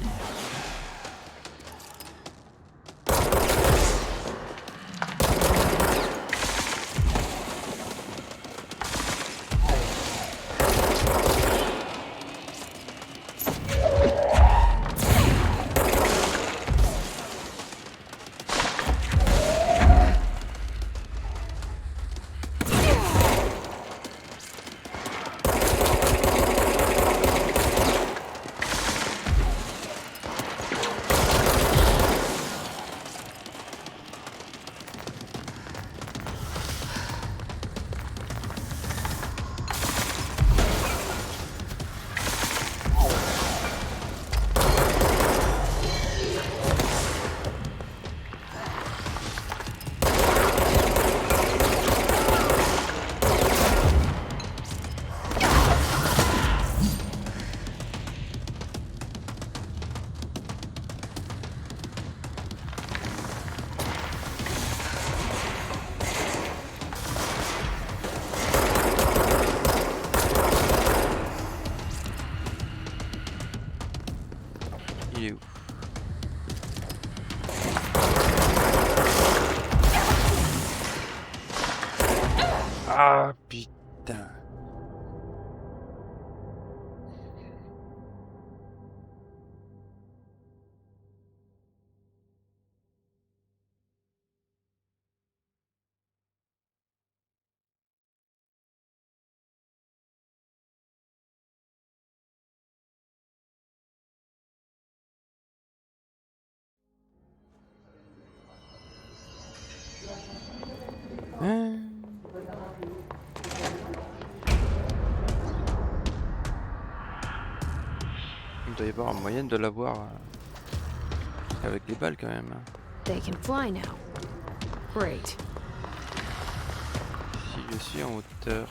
Il est où? Ah putain. Hein? doit y avoir un moyen de l'avoir avec des balles quand même. They can fly now. Great. Si je suis en hauteur.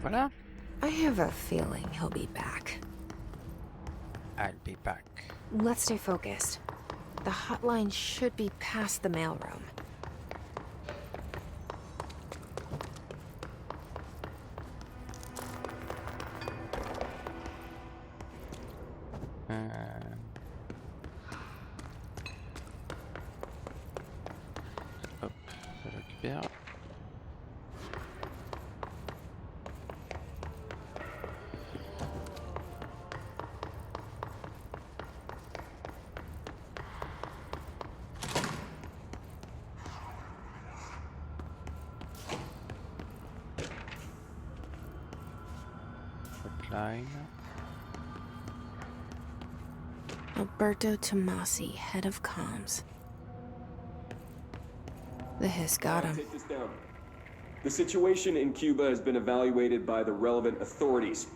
Voilà. I have a feeling he'll be back. I'll be back. Let's stay focused. The hotline should be past the mailroom. Hop, ça récupère. Hotline. Alberto Tomasi, head of comms. The hiss got him. Take this down. The situation in Cuba has been evaluated by the relevant authorities.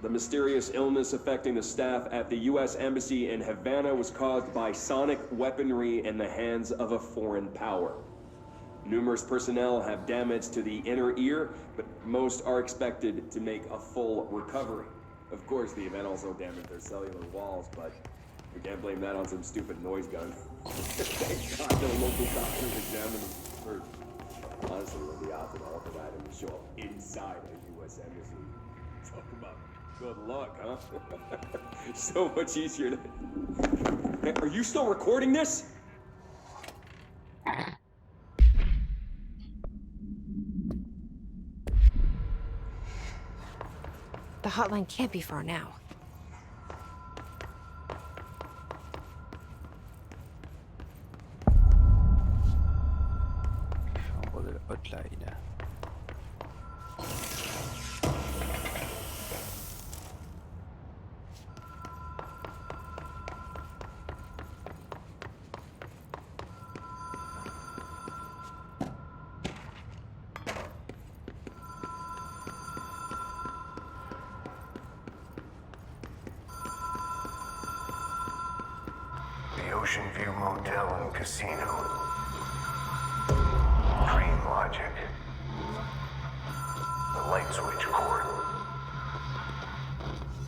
The mysterious illness affecting the staff at the U.S. Embassy in Havana was caused by sonic weaponry in the hands of a foreign power. Numerous personnel have damage to the inner ear, but most are expected to make a full recovery. Of course, the event also damaged their cellular walls, but we can't blame that on some stupid noise gun. Thank God the local doctors examined them first. Honestly, it would be awesome all for that and show up inside a U.S. Embassy. Talk about good luck, huh? So much easier to... Hey, are you still recording this? The hotline can't be far now. Chambre de la hotline. The Ocean View Motel and Casino. Dream Logic. The light switch cord.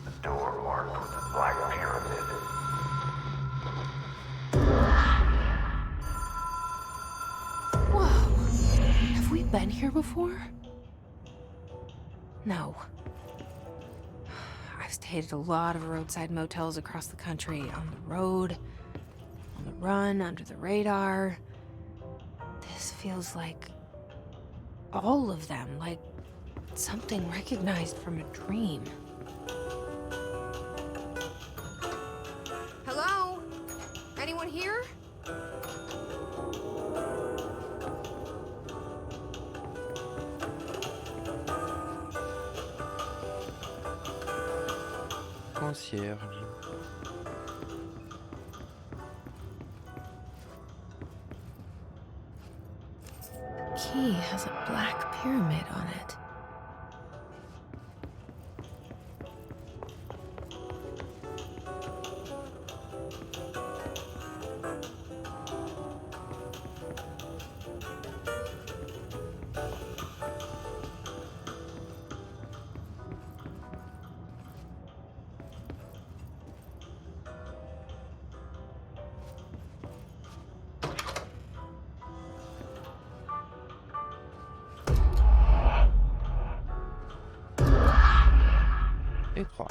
The door marked with a black pyramid. been here before? No. I've stayed at a lot of roadside motels across the country, on the road, on the run, under the radar. This feels like all of them, like something recognized from a dream. Hello? Anyone here? Concierge. The key has a black pyramid on it. Et 3.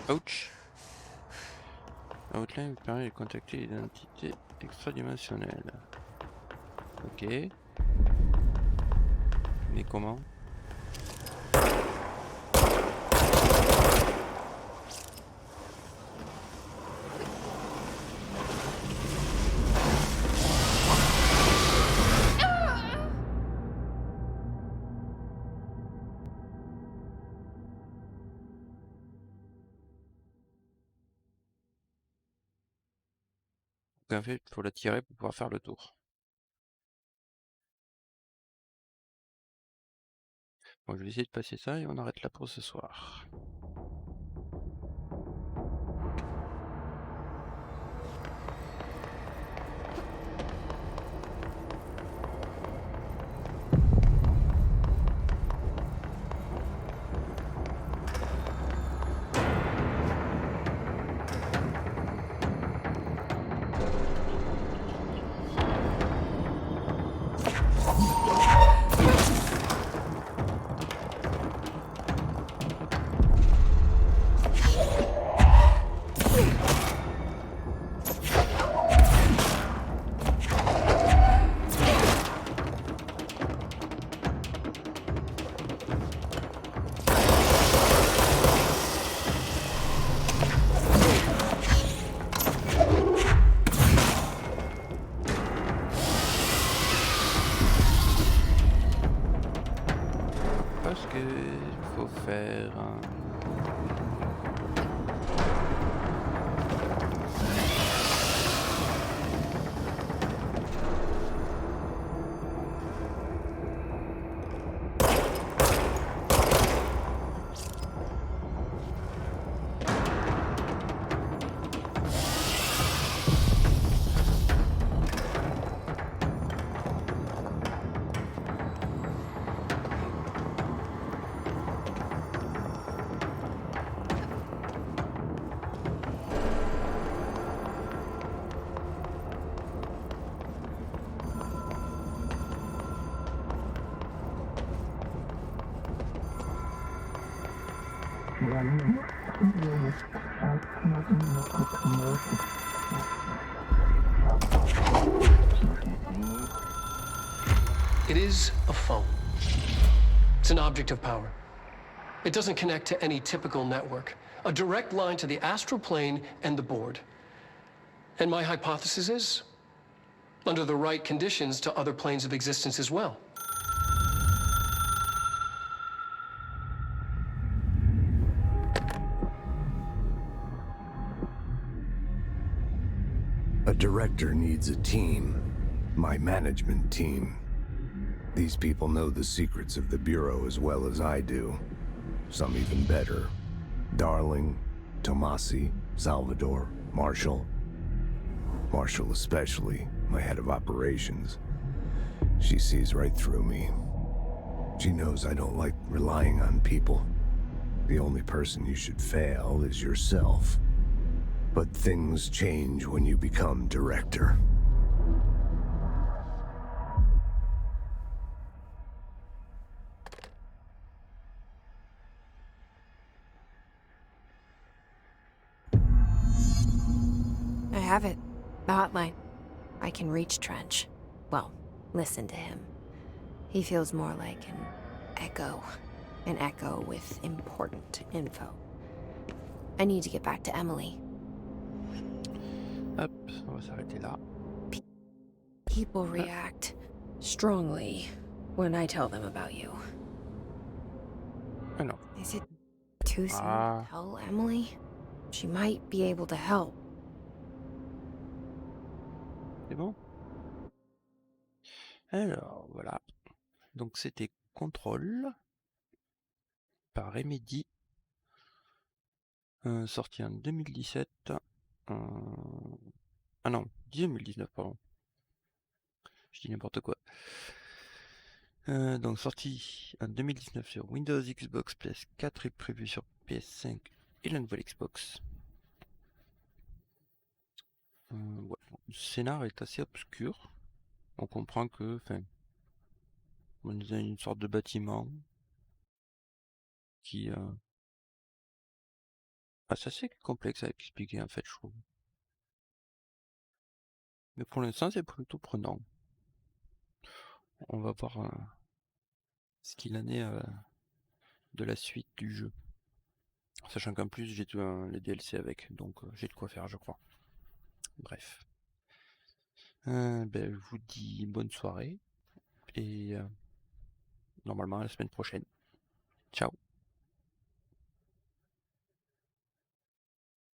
Ouch. Outline permet de contacter l'identité extradimensionnelle. Ok. Mais comment? En fait, il faut la tirer pour pouvoir faire le tour. Bon, je vais essayer de passer ça et on arrête là pour ce soir. Parce que il faut faire It is a phone. It's an object of power. It doesn't connect to any typical network. A direct line to the astral plane and the board. And my hypothesis is, under the right conditions, to other planes of existence as well. A director needs a team. My management team. These people know the secrets of the Bureau as well as I do. Some even better. Darling, Tomasi, Salvador, Marshall. Marshall especially, my head of operations. She sees right through me. She knows I don't like relying on people. The only person you should fail is yourself. But things change when you become director. I have it. The hotline. I can reach Trench. Well, listen to him. He feels more like an echo. An echo with important info. I need to get back to Emily. Hop, on va s'arrêter là. People react strongly when I tell them about you. Ah non. Is it too soon to tell Emily? She might be able to help. C'est bon? Alors, voilà. Donc c'était Contrôle par Remedy, sorti en 2017. Ah non, 2019, pardon. Je dis n'importe quoi. Donc sorti en 2019 sur Windows, Xbox, PS4 et prévu sur PS5 et la nouvelle Xbox. Ouais. Le scénar est assez obscur. On comprend que, on est dans une sorte de bâtiment qui... c'est assez complexe à expliquer en fait, je trouve. Mais pour l'instant, c'est plutôt prenant. On va voir ce qu'il en est de la suite du jeu. Sachant qu'en plus, j'ai les DLC avec, donc j'ai de quoi faire, je crois. Bref. Je vous dis bonne soirée et normalement à la semaine prochaine. Ciao.